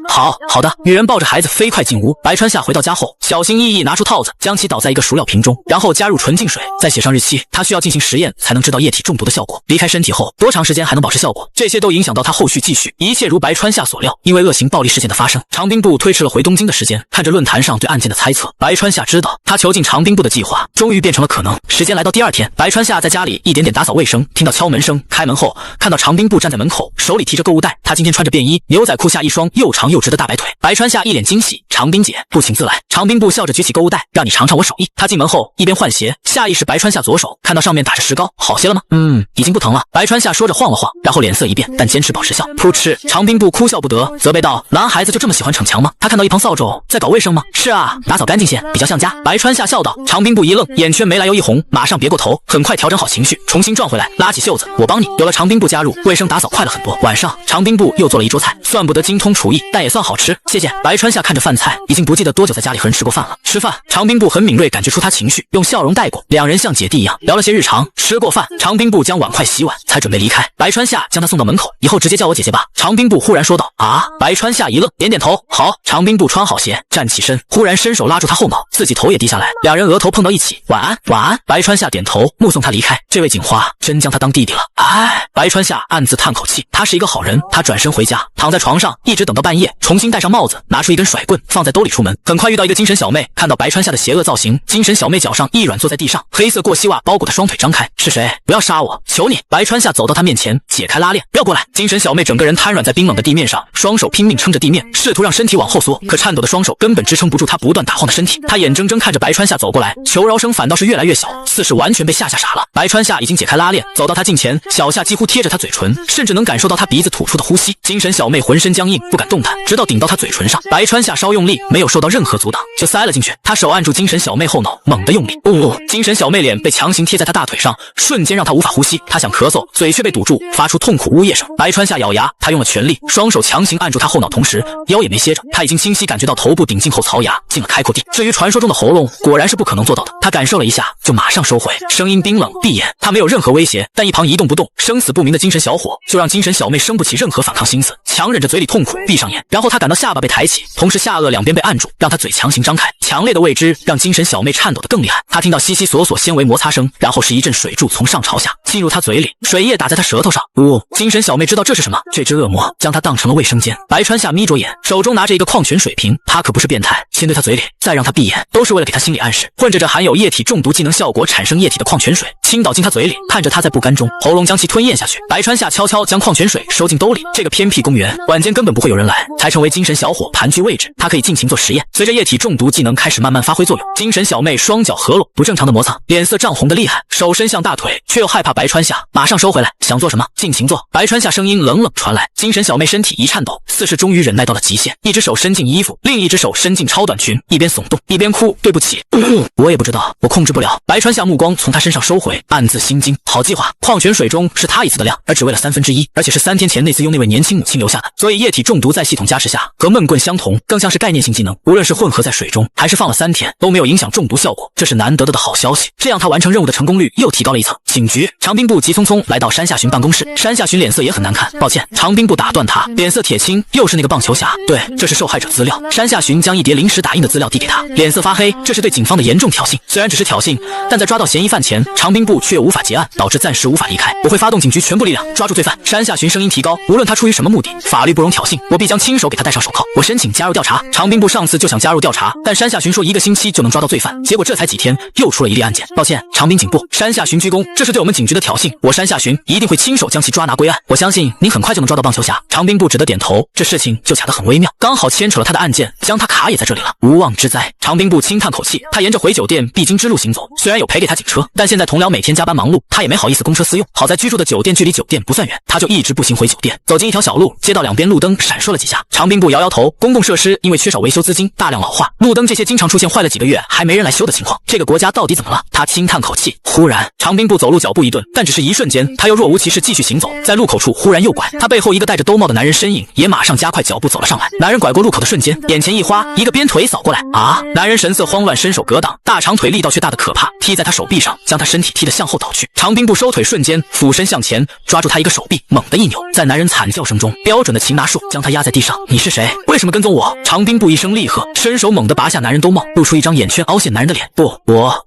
好的。女人抱着孩子飞快进屋。白川夏回到家后，小心翼翼拿出套子，将其倒在一个熟料瓶中，然后加入纯净水，再写上日期。他需要进行实验，才能知道液体中毒的效果。离开身体后，多长时间还能保持效果？这些都影响到他后续继续。一切如白川夏所料，因为恶行暴力事件的发生，长兵部推迟了回东京的时间。看着论坛上对案件的猜测，白川夏知道他囚禁长兵部的计划终于变成了可能。时间来到第二天，白川夏在家里一点点打扫卫生，听到敲门声，开门后看到长兵部站在门口，手里提着购物袋。他今天穿着便衣，牛仔裤下一双又长又直的大白腿。白川夏一脸惊喜，长兵姐不请自来。长兵部笑着举起购物袋，让你尝尝我手艺。他进门后一边换鞋，下意识白川夏左手看到上面打着石膏，好些了吗？已经不疼了。白川夏说着晃了晃，然后脸色一变，但坚持保持笑。噗嗤，长兵部哭笑不得，责备道：“男孩子就这么喜欢逞强吗？”他看到一旁扫帚在搞卫生吗？是啊，打扫干净些，比较像家。白川夏笑道。长兵部一愣，眼圈没来由一红，马上别过头，很快调整好情绪，重新转回来，拉起袖子：“我帮你。”有了长兵部加入，卫生打扫快了很多。晚上，长兵部又做了一桌菜，算不得精通厨艺，但也算好吃。谢谢。白川夏看着饭菜，已经不记得多久在家里和人吃过饭了。吃饭，长兵部很敏锐感觉出他情绪，用笑容带过。两人像姐弟一样聊了些日常。吃过饭，长兵部将碗筷洗碗，才准备离开。白川夏将他送到门口，以后直接叫我姐姐吧。长兵部忽然说道。啊！白川夏一愣，点点头。好。长兵部穿好鞋，站起身，忽然伸手拉住他后脑，自己头也低下来，两人额头碰到一起。晚安，晚安。白川夏点头，目送他离开。这位警花真将他当弟弟了。哎，白川夏暗自叹口气，他是一个好人。他转身回家，躺在床上，一直等到半夜，重新戴上帽子，拿出一根甩棍放在兜里出门。很快遇到一个精神小妹，看到白川夏的邪恶造型，精神小妹脚上一软坐在地上，黑色过膝袜包裹的双腿张开。是谁？不要杀我，求你！白川夏走到他面前，解开拉链，不要过来。精神小妹整个人瘫软在冰冷的地面上，双手拼命撑着地面，试图让身体往后缩，可颤抖的双手根本支撑不住她不断打晃的身体。她眼睁睁看着白川夏走过来，求饶声反倒是越来越小，似是完全被吓傻了。白川夏已经解开拉链，走到他近前，小夏几乎贴着他嘴唇，甚至能感受到他鼻子吐出的呼吸。精神小妹浑身僵硬，不敢动弹，直到顶到他嘴唇上。白川夏稍用力，没有受到任何阻挡，就塞了进去。他手按住精神小妹后脑，猛地用力。精神小妹脸被强行贴在他大腿上，瞬间让他无法呼吸。他想咳嗽，嘴却被堵住，发出痛苦呜咽声。白川夏咬牙，他用了全力，双手强行按住他后脑，同时腰也没歇着。他已经清晰感觉到头部顶进后槽牙进了开阔地。至于传说中的喉咙，果然是不可能做到的。他感受了一下，就马上收回，声音冰冷，闭眼。他没有任何威胁，但一旁一动不动，生死不明的精神小伙就让精神小妹生不起任何反抗心思，强忍着嘴里痛苦，闭上眼。然后他感到下巴被抬起，同时下颚两边被按住，让他嘴强行张开。强烈的未知让精神小妹颤抖得更厉害。他听到悉悉索索纤维摩擦声，然后是一阵水柱从上朝下进入他嘴里，水液打在他舌头上。精神小妹知道这是什么，这只恶魔将他当成了卫生间。白川夏眯着眼，手中拿着一个矿泉水瓶，他可不是变态，先对他嘴里，再让他闭眼，都是为了给他心理暗示。混着这含有液体中毒技能效果产生液体的矿泉水倾倒进他嘴里，看着他在不甘中喉咙将其吞咽下去。白川夏悄悄将矿泉水收进兜里。这个偏僻公园晚间根本不会有人来，才成为精神小伙盘踞位置。他可以尽情做实验。随着液体中毒技能开始慢慢发挥作用，精神小妹双脚合拢，不正常的摩擦，脸色涨红的厉害，手伸向大腿，却又害怕白川夏，马上收回来。想做什么尽情做。白川夏声音冷冷传来。精神小妹身体一颤抖，似是终于忍耐到了极限，一只手伸进衣服，另一只手伸进超短裙，一边耸动一边哭。对不起，我也不知道，我控制不了。白川夏目光从他身上收回，暗自心惊。好计划，矿泉水中是他一次的量，而只喂了1/3，而且是3天前那次用那位年轻母亲留下的，所以液体中毒在系统加持下和闷棍相同，更像是概念性技能。无论是混合在水中，还是放了3天，都没有影响中毒效果，这是难得的好消息。这样他完成任务的成功率又提高了一层。警局，长兵部急匆匆来到山下巡办公室，山下巡脸色也很难看。抱歉，长兵部打断他，脸色铁青，又是那个棒球侠。对，这是受害者资料。山下巡将一叠临时打印的资料递给他，脸色发黑，这是对警方的严重挑衅。虽然只是挑衅，但在抓到嫌疑犯前，长兵部却无法结案，导致暂时无法离开。我会发动警局全部力量抓住罪犯。山下巡声音提高，无论他出于什么目的，法律不容挑衅，我必将亲手给他戴上手铐。我申请加入调查。长兵部上次就想加入调查，但山下巡说1个星期就能抓到罪犯，结果这才几天又出了一例案件。抱歉，长滨警部，山下巡居公，这是对我们警局的挑衅，我山下巡一定会亲手将其抓拿归案。我相信您很快就能抓到棒球侠。长滨部只得点头，这事情就卡得很微妙，刚好牵扯了他的案件，将他卡也在这里了，无妄之灾。长滨部轻叹口气，他沿着回酒店必经之路行走，虽然有赔给他警车，但现在同僚每天加班忙碌，他也没好意思公车私用。好在居住的酒店距离酒店不算远，他就一直步行回酒店。走进一条小路，街道两边路灯闪烁了几下，长滨部摇摇头，公共设施因为缺少维修资金，大量老化，路灯这些经常出现坏了几个月还没人来修的情况，这个国家到底怎么了？他轻叹口气。忽然，长滨部走路脚步一顿，但只是一瞬间，他又若无其事继续行走，在路口处忽然右拐，他背后一个戴着兜帽的男人身影也马上加快脚步走了上来。男人拐过路口的瞬间，眼前一花，一个鞭腿扫过来，啊！男人神色慌乱，伸手格挡，大长腿力道却大得可怕，踢在他手臂上，将他身体踢得向后倒去。长滨部收腿瞬间，俯身向前抓住他一个手臂，猛地一扭，在男人惨叫声中，标准的擒拿术将他压在地上。你是谁？为什么跟踪我？长滨部一声厉喝，伸手猛地拔下男人兜帽，露出一张眼圈凹陷男人的脸。不，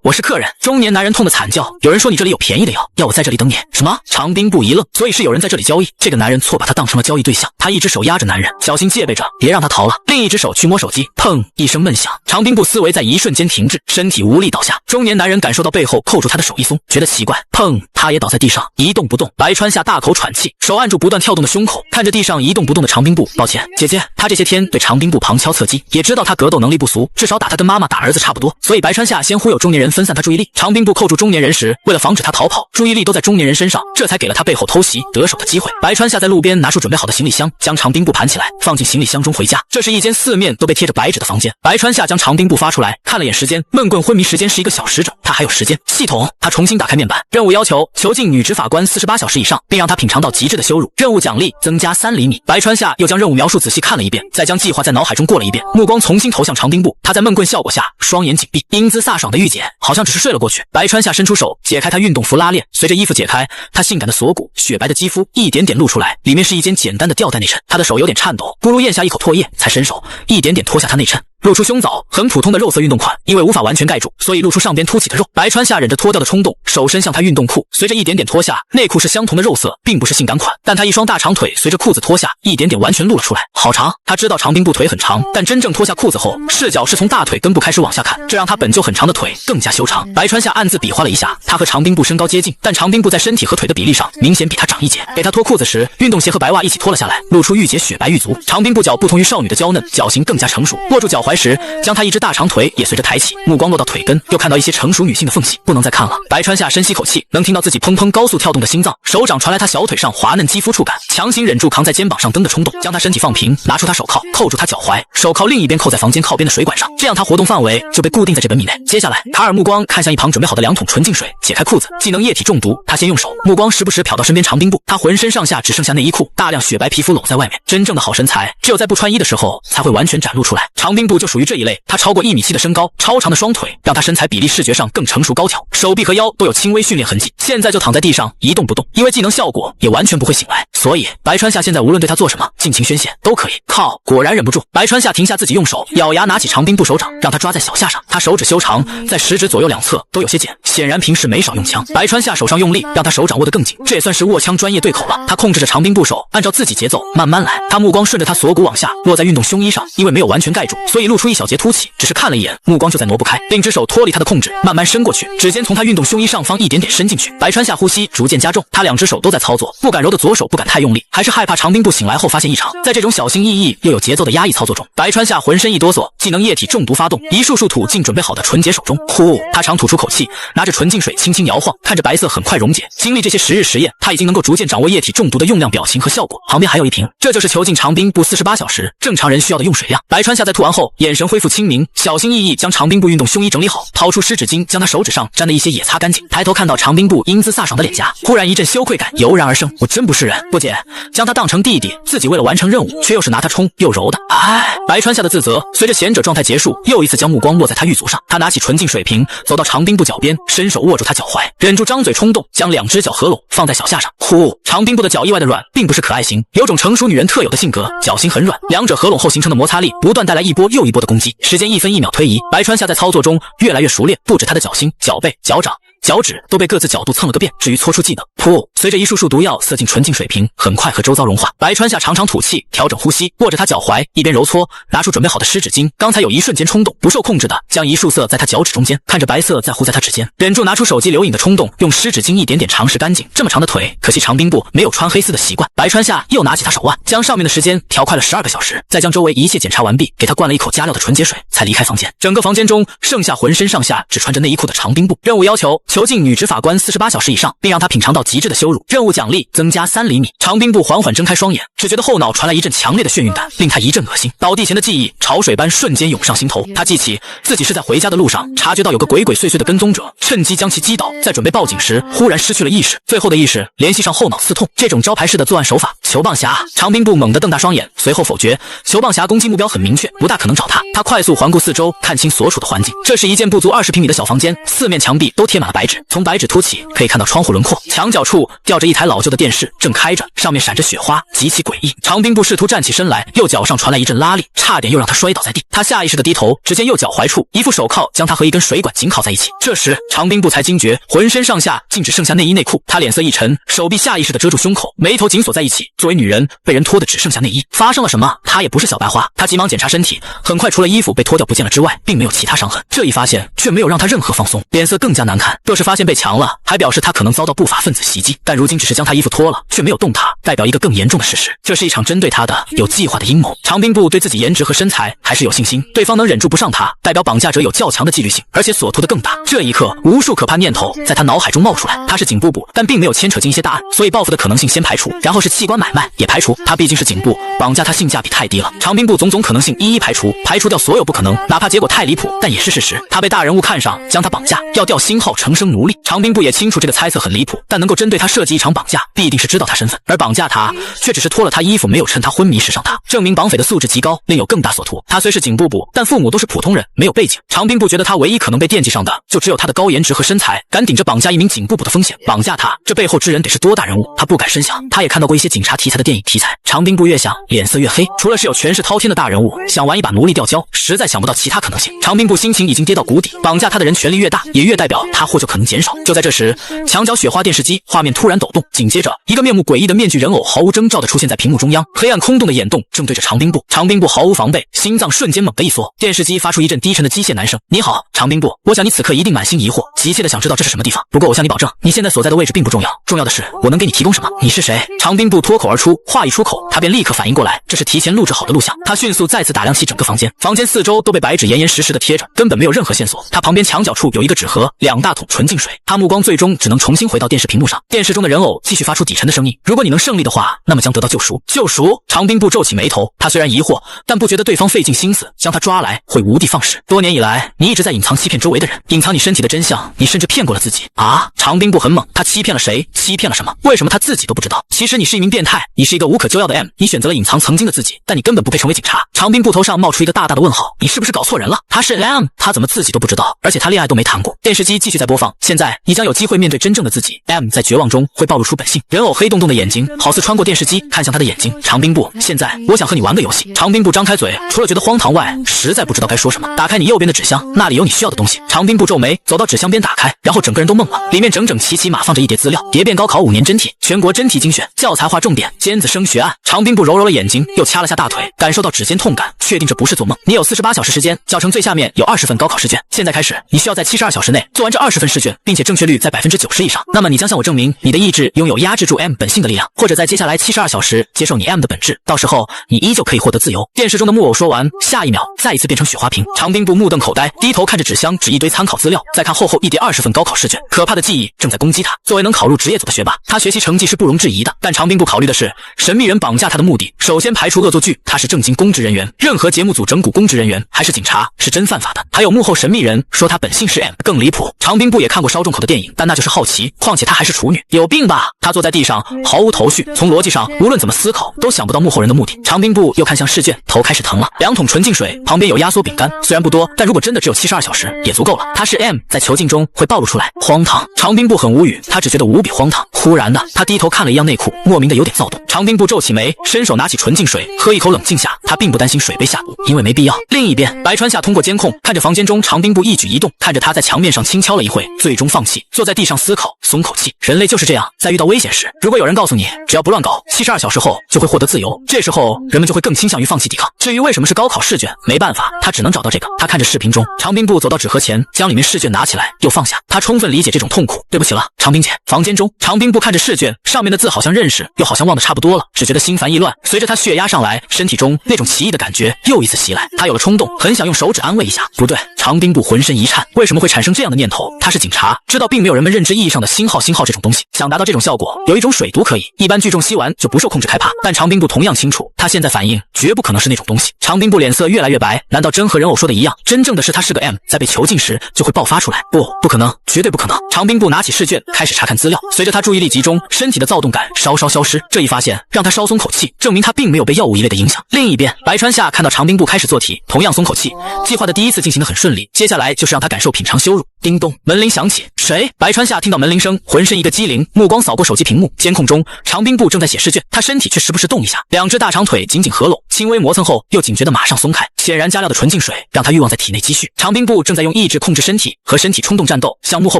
我是客人。中年男人痛得惨叫。有人说你这里有便宜的药，要我在这里等你。什么？长滨部一愣，所以是有人在这里交易。这个男人错把他当成了交易对象，他一只手压着男人，小心戒备着，别让他逃了。另一只手去摸手机，砰一声闷响，长滨部思维在一瞬间停滞，身体无力倒下。中年男人感受到背后扣住他的手一松，觉得奇怪，砰，他也倒在地上一动不动。白川夏大口喘气，手按住不断跳动的胸口，看着地上一动不动的长滨部，抱歉姐姐。他这些天对长滨部旁敲侧击，也知道他格斗能力不俗，至少打他跟妈妈打儿子差不多，所以白川夏先忽悠中年人分散他注意力。长滨部扣住中年人时，为了防止他逃跑，注意力都在中年人身上，这才给了他背后偷袭得手的机会。白川夏在路边拿出准备好的行李箱，将长滨部盘起来，放进行李箱中回家。这是一间四面都被贴着白纸的房间。白川夏将长滨部发出来，看了眼时间，闷棍昏迷时间是1个小时整，他还有时间。系统，他重新打开面板，任务要求囚禁女执法官48小时以上，并让他品尝到极致的羞辱。任务奖励增加3厘米。白川夏又将任务描述仔细看了一遍，再将计划在脑海中过了一遍，目光重新投向长滨部。他在闷棍效果下双眼紧闭，英姿飒爽的御姐好像只是睡了过去。白川夏伸出手解开他运动服拉链，随着衣服解开，他性感的锁骨、雪白的肌肤一点点露出来，里面是一件简单的吊带内衬。他的手有点颤抖，咕噜咽下一口唾液，才伸手一点点脱下他内衬，露出胸枣，很普通的肉色运动款，因为无法完全盖住，所以露出上边凸起的肉。白川夏忍着脱掉的冲动，手伸向他运动裤，随着一点点脱下，内裤是相同的肉色，并不是性感款，但他一双大长腿随着裤子脱下，一点点完全露了出来，好长。他知道长滨部腿很长，但真正脱下裤子后，视角是从大腿根部开始往下看，这让他本就很长的腿更加修长。白川夏暗自比划了一下，他和长滨部身高接近，但长滨部在身体和腿的比例上明显比他长一截。给他脱裤子时，运动鞋和白袜一起脱了下来，露出御姐雪白玉足。长滨部脚不同于少女的娇嫩，脚型更加成熟，握住脚踝时，将他一只大长腿也随着抬起，目光落到腿根，又看到一些成熟女性的缝隙，不能再看了。白川夏深吸口气，能听到自己砰砰高速跳动的心脏，手掌传来他小腿上滑嫩肌肤触感，强行忍住扛在肩膀上蹬的冲动，将他身体放平，拿出他手铐，扣住他脚踝，手铐另一边扣在房间靠边的水管上，这样他活动范围就被固定在这本米内。接下来，卡尔目光看向一旁准备好的2桶纯净水，解开裤子，技能液体中毒，他先用手，目光时不时瞟到身边长滨部，他浑身上下只剩下内衣裤，大量雪白皮肤搂在外面，真正的好身材只有在不穿衣的时候才会完全展露出来。长滨部就属于这一类，他超过1.7米的身高，超长的双腿让他身材比例视觉上更成熟高挑，手臂和腰都有轻微训练痕迹，现在就躺在地上一动不动，因为技能效果也完全不会醒来，所以白川夏现在无论对他做什么，尽情宣泄都可以。靠，果然忍不住，白川夏停下自己用手，咬牙拿起长滨部手掌，让他抓在小下上，他手指修长，在食指左右两侧都有些茧，显然平时没少用枪。白川夏手上用力，让他手掌握得更紧，这也算是握枪专业对口了。他控制着长滨部手，按照自己节奏慢慢来，他目光顺着他锁骨往下落在运动胸衣上，因为没有完全盖住，所以露出一小截凸起，只是看了一眼，目光就再挪不开，另一只手脱离他的控制，慢慢伸过去，指尖从他运动胸衣上方一点点伸进去。白川夏呼吸逐渐加重，他2只手都在操作，不敢揉的左手不敢太用力，还是害怕长滨部醒来后发现异常。在这种小心翼翼又有节奏的压抑操作中，白川夏浑身一哆嗦，技能液体中毒发动，一束束吐进准备好的纯洁手中。呼，他长吐出口气，拿着纯净水轻轻摇晃，看着白色很快溶解。经历这些10日实验，他已经能够逐渐掌握液体中毒的用量、表情和效果。旁边还有一瓶，这就是囚禁长滨部48小时正常人需要的用水量。白川夏在吐完后，眼神恢复清明，小心翼翼将长滨部运动胸衣整理好，掏出湿纸巾将他手指上沾的一些也擦干净。抬头看到长滨部英姿飒爽的脸颊，忽然一阵羞愧感油然而生。我真不是人，不解，将他当成弟弟，自己为了完成任务，却又是拿他冲又揉的。哎，白川夏的自责随着贤者状态结束，又一次将目光落在他玉足上。他拿起纯净水瓶，走到长滨部脚边，伸手握住他脚踝，忍住张嘴冲动，将2只脚合拢放在小下上。呼，长滨部的脚意外的软，并不是可爱型，有种成熟女人特有的性格，脚型很软，2者合拢后形成的摩擦力不断带来一波又一波的攻击。时间1分1秒推移，白川夏在操作中越来越熟练，不止他的脚心、脚背、脚掌，脚趾都被各自角度蹭了个遍。至于搓出技能，噗，随着一束束毒药射进纯净水瓶，很快和周遭融化。白川夏长长吐气，调整呼吸，握着他脚踝，一边揉搓，拿出准备好的湿纸巾。刚才有一瞬间冲动，不受控制的将一束塞在他脚趾中间，看着白色在糊在他指尖，忍住拿出手机留影的冲动，用湿纸巾一点点尝试干净。这么长的腿，可惜长兵部没有穿黑丝的习惯。白川夏又拿起他手腕，将上面的时间调快了12个小时，再将周围一切检查完毕，给他灌了一口加料的纯洁水，才离开房间。整个房间中剩下浑身上下只穿着内衣裤的长兵部。任务要求：囚禁女执法官48小时以上，并让她品尝到极致的羞辱。任务奖励：增加3厘米。长兵部缓缓睁开双眼，只觉得后脑传来一阵强烈的眩晕感，令他一阵恶心。倒地前的记忆潮水般瞬间涌上心头，他记起自己是在回家的路上察觉到有个鬼鬼祟祟的跟踪者，趁机将其击倒，在准备报警时忽然失去了意识，最后的意识联系上后脑刺痛，这种招牌式的作案手法，球棒侠。长兵部猛地瞪大双眼，随后否决，球棒侠攻击目标很明确，不大可能找他。他快速环顾四周，看清所处的环境，这是一间不足20平米的小房间，四面墙壁都贴满了白纸，从白纸凸起可以看到窗户轮廓，墙角处吊着一台老旧的电视，正开着，上面闪着雪花，极其诡异。长兵部试图站起身来，右脚上传来一阵拉力，差点又让他摔倒在地。他下意识地低头，只见右脚踝处一副手铐将他和一根水管紧铐在一起。这时长兵部才惊觉，浑身上下竟只剩下内衣内裤。他脸色一沉，手臂下意识地遮住胸口，眉头紧锁在一起。作为女人，被人脱的只剩下内衣，发生了什么？他也不是小白花。他急忙检查身体，很快除了衣服被脱掉不见了之外，并没有其他伤痕。这一发现却没有让他任何放松，脸色更加难看。若是发现被强了，还表示他可能遭到不法分子袭击，但如今只是将他衣服脱了，却没有动他，代表一个更严重的事实，这是一场针对他的有计划的阴谋。长兵部对自己颜值和身材还是有信心，对方能忍住不上他，代表绑架者有较强的纪律性，而且所图的更大。这一刻，无数可怕念头在他脑海中冒出来。他是警部部，但并没有牵扯进一些大案，所以报复的可能性先排除，然后是器官买卖也排除。他毕竟是警部，绑架他性价比太低了。长兵部种种可能性一一排除，排除掉所有不可能，哪怕结果太离谱，但也是事实。他被大人物看上，将他绑架，要调星号成生奴隶。长兵部也清楚这个猜测很离谱，但能够针对他设计一场绑架，必定是知道他身份，而绑架他却只是脱了他衣服，没有趁他昏迷时上他，证明绑匪的素质极高，另有更大所图。他虽是警部部，但父母都是普通人，没有背景。长兵部觉得他唯一可能被惦记上的，就只有他的高颜值和身材，敢顶着绑架一名警部部的风险绑架他，这背后之人得是多大人物？他不敢深想。他也看到过一些警察题材的电影题材，长兵部越想脸色越黑，除了是有权势滔天的大人物想玩一把奴隶吊销，实在想不到其他可能性。长兵部心情已经跌到谷底，绑架他的人权力越大，也越代表他获救可能减少。就在这时，墙角雪花电视机画面突然抖动，紧接着一个面目诡异的面具人偶毫无征兆地出现在屏幕中央，黑暗空洞的眼洞正对着长兵部。长兵部毫无防备，心脏瞬间猛地一缩，电视机发出一阵低沉的机械男声：“你好，长兵部，我想你此刻一定满心疑惑，急切地想知道这是什么地方。不过我向你保证，你现在所在的位置并不重要，重要的是我能给你提供什么。你是谁？”长兵部脱口而出，话一出口，他便立刻反应过来，这是提前录制好的录像。他迅速再次打量起整个房间，房间四周都被白纸严严实实地贴着，根本没有任何线索。他旁边墙角处有一个纸盒，2大桶纯净水。他目光最终只能重新回到电视屏幕上，电视中的人偶继续发出低沉的声音：“如果你能胜利的话，那么将得到救赎。”救赎？长兵部皱起眉头，他虽然疑惑，但不觉得对方费尽心思将他抓来会无的放矢。多年以来，你一直在隐藏欺骗周围的人，隐藏你身体的真相，你甚至骗过了自己啊！长兵部很猛，他欺骗了谁？欺骗了什么？为什么他自己都不知道？其实你是一名变态，你是一个无可救药的 M， 你选择了隐藏曾经的自己，但你根本不配成为警察。长兵部头上冒出一个大大的问号，你是不是搞错人了？他是 M， 他怎么自己都不知道？而且他恋爱都没谈过。电视机继续在播放，现在你将有机会面对真正的自己。M 在绝望中会暴露出本性，人偶黑洞洞的眼睛好似穿过电视机看向他的眼睛。长兵部，现在我想和你玩个游戏。长兵部张开嘴，除了觉得荒唐外，实在不知道该说什么。打开你右边的纸箱，那里有你需要的东西。长兵部皱眉，走到纸箱边打开，然后整个人都懵了，里面整整齐齐码放着一叠资料：蝶变高考5年真题，全国真题精选，教材化重点，尖子生学案。长兵部揉揉了眼睛，又掐了下大腿，感受到指尖痛感，确定这不是做梦。你有48小时时间，教程最下面有20份高考试卷，现在开始，你需要在72小时内做完这20份试卷，并且正确率在90%以上。那么你将向我证明你的意志拥有压制住 M 本性的力量，或者在接下来72小时接受你 M 的本质，到时候你依旧可以获得自由。电视中的木偶说完，下一秒再一次变成雪花屏。长兵部目瞪口呆，低头看着纸箱，指一堆参考资料，再看厚厚一叠20份高考试卷。可怕的记忆正在攻击他。作为能考入职业组的学霸，他学习成绩是不容置疑的。但长兵部考虑的是，神秘人绑架他的目的，首先排除恶作剧，他是正经公职人员，任何节目组整蛊公职人员还是警察是真犯法的。还有幕后神秘人说他本性是 M， 更离谱。长兵部也看过稍重口的电影，但那就是好奇，况且他还是处女，有病吧？他坐在地上毫无头绪，从逻辑上无论怎么思考都想不到幕后人的目的。长兵部又看向试卷，头开始疼了。2桶纯净水，旁边有压缩饼干，虽然不多，但如果真的只有72小时也足够了。他是 M， 在囚禁中会暴露出来，荒唐。长兵部很无语，他只觉得无比荒唐。忽然的，他低头看了一样内裤，莫名的有点躁动。长兵部皱起眉，伸手拿起纯净水喝一口，冷静下。他并不担心水被下毒，因为没必要。另一边，白川夏通过监控看着房间中长兵部一举一动，看着他在墙面上轻敲了一会，最终放弃，坐在地上思考，松口气。人类就是这样，在遇到危险时，如果有人告诉你只要不乱搞，72小时后就会获得自由，这时候人们就会更倾向于放弃抵抗。至于为什么是高考试卷，没办法，他只能找到这个。他看着视频中长兵部走到纸盒前，将里面试卷拿起来又放下，他充分理解这种痛苦。对不起了，长兵姐。房间中，长兵部看着试卷，上面的字好像认识，又好像忘得差不多了，只觉得心烦意乱。随着他血压上来，身体中那种奇异的感觉又一次袭来，他有了冲动，很想用手指安慰一下。不对，长兵部浑身一颤，为什么会产生这样的念头？他是警察，知道并没有人们认知意义上的星号这种东西。想达到这种效果，有一种水毒可以，一般聚众吸完就不受控制开趴。但长兵部同样清楚，他现在反应绝不可能是那种东西。长兵部脸色越来越白，难道真和人偶说的一样？真正的是他是个 M， 在被囚禁时就会爆发出来。不可能，绝对不可能。长兵部拿起试卷开始查看资料，随着他注意力集中，身体的躁动感稍稍消失。这一发现让他稍松口气，证明他并没有被药物一类的影响。另一边，白川夏看到长兵部开始做题，同样松口气。计划的第一次进行得很顺利，接下来就是让他感受品尝羞辱。叮咚，门铃响起。谁？白川夏听到门铃声，浑身一个机灵，目光扫过手机屏幕，监控中长兵部正在写试卷，他身体却时不时动一下，两只大长腿紧紧合拢，轻微磨蹭后又警觉的马上松开。显然加料的纯净水让他欲望在体内积蓄。长兵部正在用意志控制身体，和身体冲动战斗，向幕后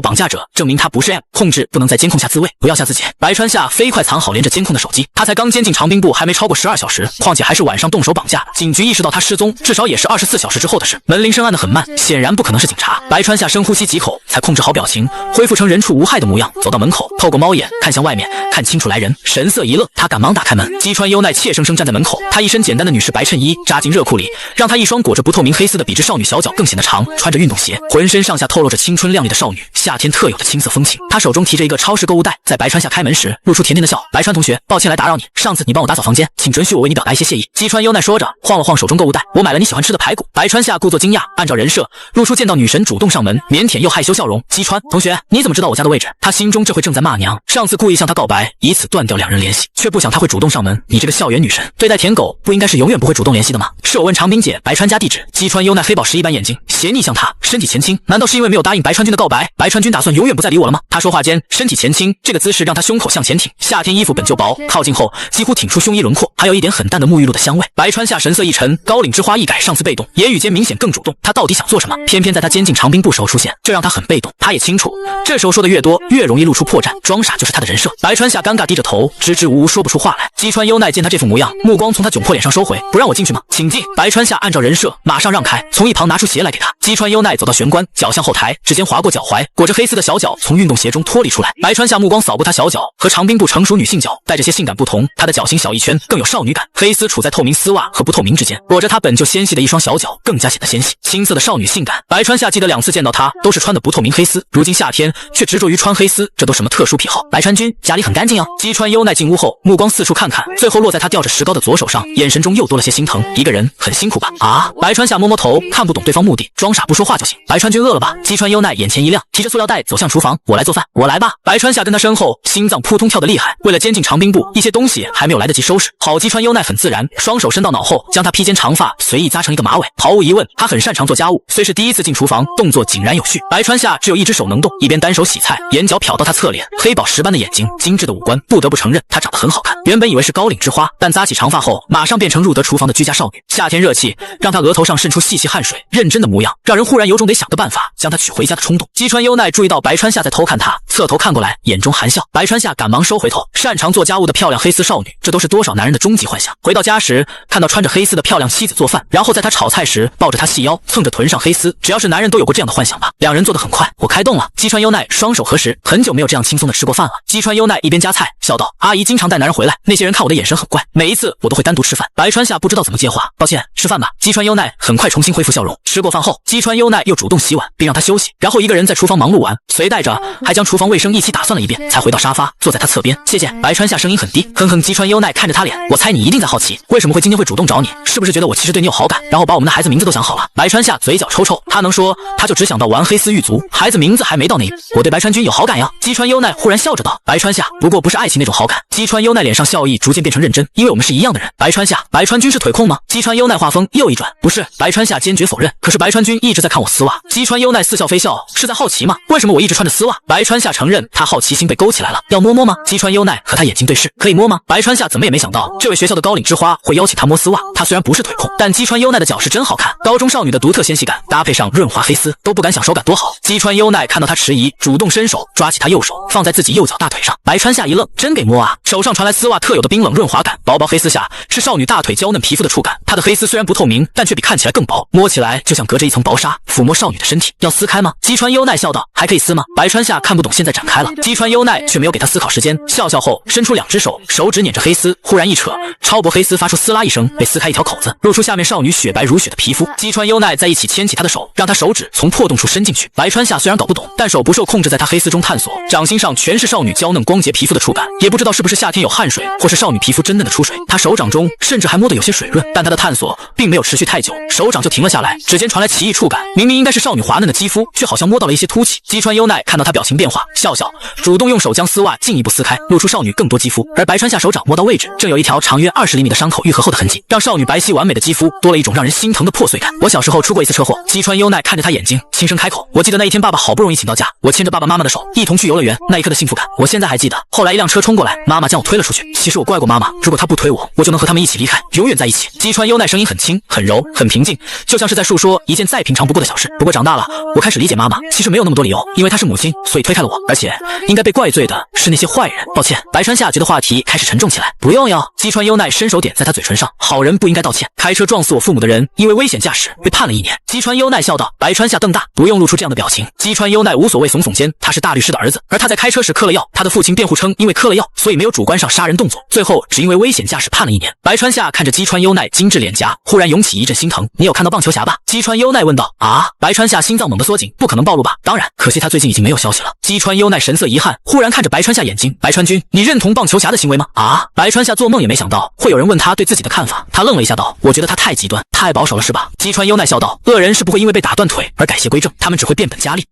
绑架者证明他不是 M。 控制不能在监控下自卫，不要吓自己。白川夏飞快藏好连着监控的手机，他才刚监禁长兵部还没超过12小时，况且还是晚上动手绑架。警局意识到他失踪至少也是24小时之后的事。门铃声按得很慢，显然不可能是警察。白川夏深呼吸几口，才控制好表情，恢复成人畜无害的模样，走到门口，透过猫眼看向外面，看清楚来人，神色一愣，他赶忙打开门。击川优奈怯生生站在门口，她一身简单的女士白衬衣扎进热裤里，让她一双裹着不透明黑丝的笔直少女小脚更显得长，穿着运动鞋，浑身上下透露着青春靓丽的少女，夏天特有的青涩风情。她手中提着一个超市购物袋，在白川夏开门时露出甜甜的笑。白川同学，抱歉来打扰你，上次你帮我打扫房间，请准许我为你表达一些谢意。击川优奈说着，晃了晃手中购物袋，我买了你喜欢吃的排骨。白川夏故作惊讶，按照人设露出见到女神主动上门，腼腆又害羞笑容。击川同学，你怎么知道我家的位置？他心中这会正在骂娘，上次故意向她告白，以此断掉两人联系，却不想她会主动上门。你这个校园女神，对待舔狗不应该是永远不会主动联系的吗？是我问长兵姐白川家地址。击川优奈黑宝石一般眼睛斜睨向他，身体前倾，难道是因为没有答应白川君的告白，白川君打算永远不再理我了吗？他说话间身体前倾，这个姿势让他胸口向前挺，夏天衣服本就薄，靠近后几乎挺出胸衣轮廓，还有一点很淡的沐浴露的香味。白川夏神色一沉，高岭之花一改上次被动，言语间明显更主动。他到底想做什么？偏偏在他监禁长兵部时候出现，这让他很被动。他也清楚，这时候说的越多，越容易露出破绽，装傻就是他的人设。白川夏尴尬低着头，支支吾吾说不出话来。击川优奈见他这副模样，目光从他窘迫脸上收回，不让我进去吗？请进。白川夏按照人设马上让开，从一旁拿出鞋来给他。击川优奈走到玄关，脚向后抬，指尖划过脚踝，裹着黑丝的小脚从运动鞋中脱离出来。白川夏目光扫过他小脚，和长兵部成熟女性脚带着些性感不同，她的脚型小一圈，更有少女感。黑丝处在透明丝袜和不透明之间，裹着她本就纤细的一双小脚，更加显得纤细。青涩的少女性感。白川夏记得2次见到她都是穿的不透明黑丝，如今夏天却执着于穿黑丝，这都什么特殊癖好？白川君家里很干净哦。击川优奈进屋后，目光四处看看，最后落在他吊着石膏的左手上，眼神中又多了些心疼。一个人很辛苦吧？啊！白川夏摸摸头，看不懂对方目的，装傻不说话就行。白川君饿了吧？击川优奈眼前一亮，提着塑料袋走向厨房，我来做饭。我来吧。白川夏跟他身后，心脏扑通跳得厉害。为了监禁长兵部，一些东西还没有来得及收拾好，击川优奈很自然，双手伸到脑后，将他披肩长发随意扎成一个马尾。毫无疑问，他很擅长做家务，虽是第一次进厨房，动作井然有序。白川夏只有一只手能动，一边单手洗菜，眼角瞟到他侧脸，黑宝石般的眼睛，精致的五官，不得不承认他长得很好看。原本以为是高岭之花，但扎起长发后，马上变成入得厨房的居家少女。夏天热气让他额头上渗出细细汗水，认真的模样让人忽然有种得想个办法将他娶回家的冲动。击川优奈注意到白川夏在偷看他，侧头看过来，眼中含笑。白川夏赶忙收回头，擅长做家务的漂亮黑丝少女，这都是多少男人的终极幻想。回到家时，看到穿着黑丝的漂亮妻子做饭，然后在他炒菜时抱着他细腰，蹭着臀上黑丝，只要是男人都有过这样的幻想吧。两人做得很快，我开动了。击川优奈双手合十，很久没有这样轻松的吃过饭了。击川优奈一边夹菜笑道，阿姨经常带男人回来，那些人看我的眼神很怪，每一次我都会单独吃饭。白川夏不知道怎么接话，抱歉，吃饭吧。击川优奈很快重新恢复笑容。吃过饭后，击川优奈又主动洗碗，并让他休息，然后一个人在厨房忙碌完，随带着还将厨房卫生一起打算了一遍，才回到沙发，坐在他侧边。谢谢。白川夏声音很低，哼哼。击川优奈看着他脸，我猜你一定在好奇，为什么会今天会主动找你？是不是觉得我其实对你有好感，然后把我们的孩子名字都想好了？白川夏嘴角抽抽，他能说，他就只想到玩黑丝狱卒，孩子名字还没到那一步。我对白川君有好感呀。击川优奈忽然笑着道。白川夏，不过不是爱情那种好感。击川优奈脸上笑意逐渐变成认真，因为我们是一样的人。白川夏，白川君是腿控吗？击川优奈话锋又一转，不是。白川夏坚决否认，可是白川君一直在看我丝袜。击川优奈似笑非笑，是在好奇吗？为什么我一直穿着丝袜？白川夏承认他好奇心被勾起来了，要摸摸吗？击穿优奈和他眼睛对视，可以摸吗？白川夏怎么也没想到，这位学校的高岭之花会邀请他摸丝袜。他虽然不是腿控，但击穿优奈的脚是真好看，高中少女的独特纤细感，搭配上润滑黑丝，都不敢想手感多好。击穿优奈看到他迟疑，主动伸手抓起他右手，放在自己右脚大腿上。白川夏一愣，真给摸啊！手上传来丝袜特有的冰冷润滑感，薄薄黑丝下是少女大腿娇嫩皮肤的触感。她的黑丝虽然不透明，但却比看起来更薄，摸起来就像隔着一层薄纱，抚摸少女的身体。要撕开吗？击穿优奈笑道，还可以撕吗？白川夏看不懂，现在展开了。击穿优奈却没有给他思考时间，笑笑后伸出2只手，手指捻着黑丝，忽然一扯，超薄黑丝发出撕拉一声，被撕开一条口子，露出下面少女雪白如雪的皮肤。击穿优奈在一起牵起她的手，让她手指从破洞处伸进去。白川夏虽然搞不懂，但手不受控制在她黑丝中探索，掌心上全是少女娇嫩光洁皮肤的触感，也不知道是不是夏天有汗水，或是少女皮肤真嫩的出水。她手掌中甚至还摸得有些水润，但她的探索并没有持续太久，手掌就停了下来，指尖传来奇异触感，明明应该是少女滑嫩的肌肤，却好像摸到了一些凸起。击穿优奈看到她表情变化，笑笑，主动用手将丝袜进一步撕开，露出少女更多肌肤。而白川夏手掌摸到位置，正有一条长约20厘米的伤口愈合后的痕迹，让少女白皙完美的肌肤多了一种让人心疼的破碎感。我小时候出过一次车祸。击穿优奈看着她眼睛，轻声开口，我记得那一天爸爸好不容易请到假，我牵着爸爸妈妈的手一同去游乐园，那一刻的幸福感我现在还记得。后来一辆车冲过来，妈妈将我推了出去，其实我怪过妈妈，如果她不推我，我就能和他们一起离开，永远在一起。击穿优奈声音很轻很柔很平静，就像是在述说一件再平常不过的小事。不过长大了，我开始理解妈妈其实没有那么多理由，因为她是母亲，所以推开了我，而且应该被怪罪的是那些坏人。抱歉。白川夏觉得话题开始沉重起来。不用哟。击穿优奈伸手点在他嘴唇上，好人不应该道歉，开车撞死我父母的人因为危险驾驶被判了1年。击穿优奈笑道。白川夏瞪大，不用露出这样的表情。击穿优奈无所谓耸耸肩，他是大律师的儿子，而他在开车时嗑了药，他的父亲辩护称因为嗑了药所以没有主观上杀人动作，最后只因为危险驾驶判了1年。白川夏看着击穿优奈精致脸颊，忽然涌起一阵心疼。你有看到棒球侠吧？击穿优奈问道。啊？白川夏心脏猛地缩紧，不可能暴露吧？当然，可惜他最近已经没有消息了。击穿优奈神色遗憾，忽然看着白川夏眼睛，白川君，你认同棒球侠的行为吗？啊？白川夏做梦也没想到会有人问他对自己的看法，他愣了一下道，我觉得他太极端，太保守了是吧？击穿优奈笑道，恶人是不会因为被打断腿而改邪归正，他们只会变本加厉。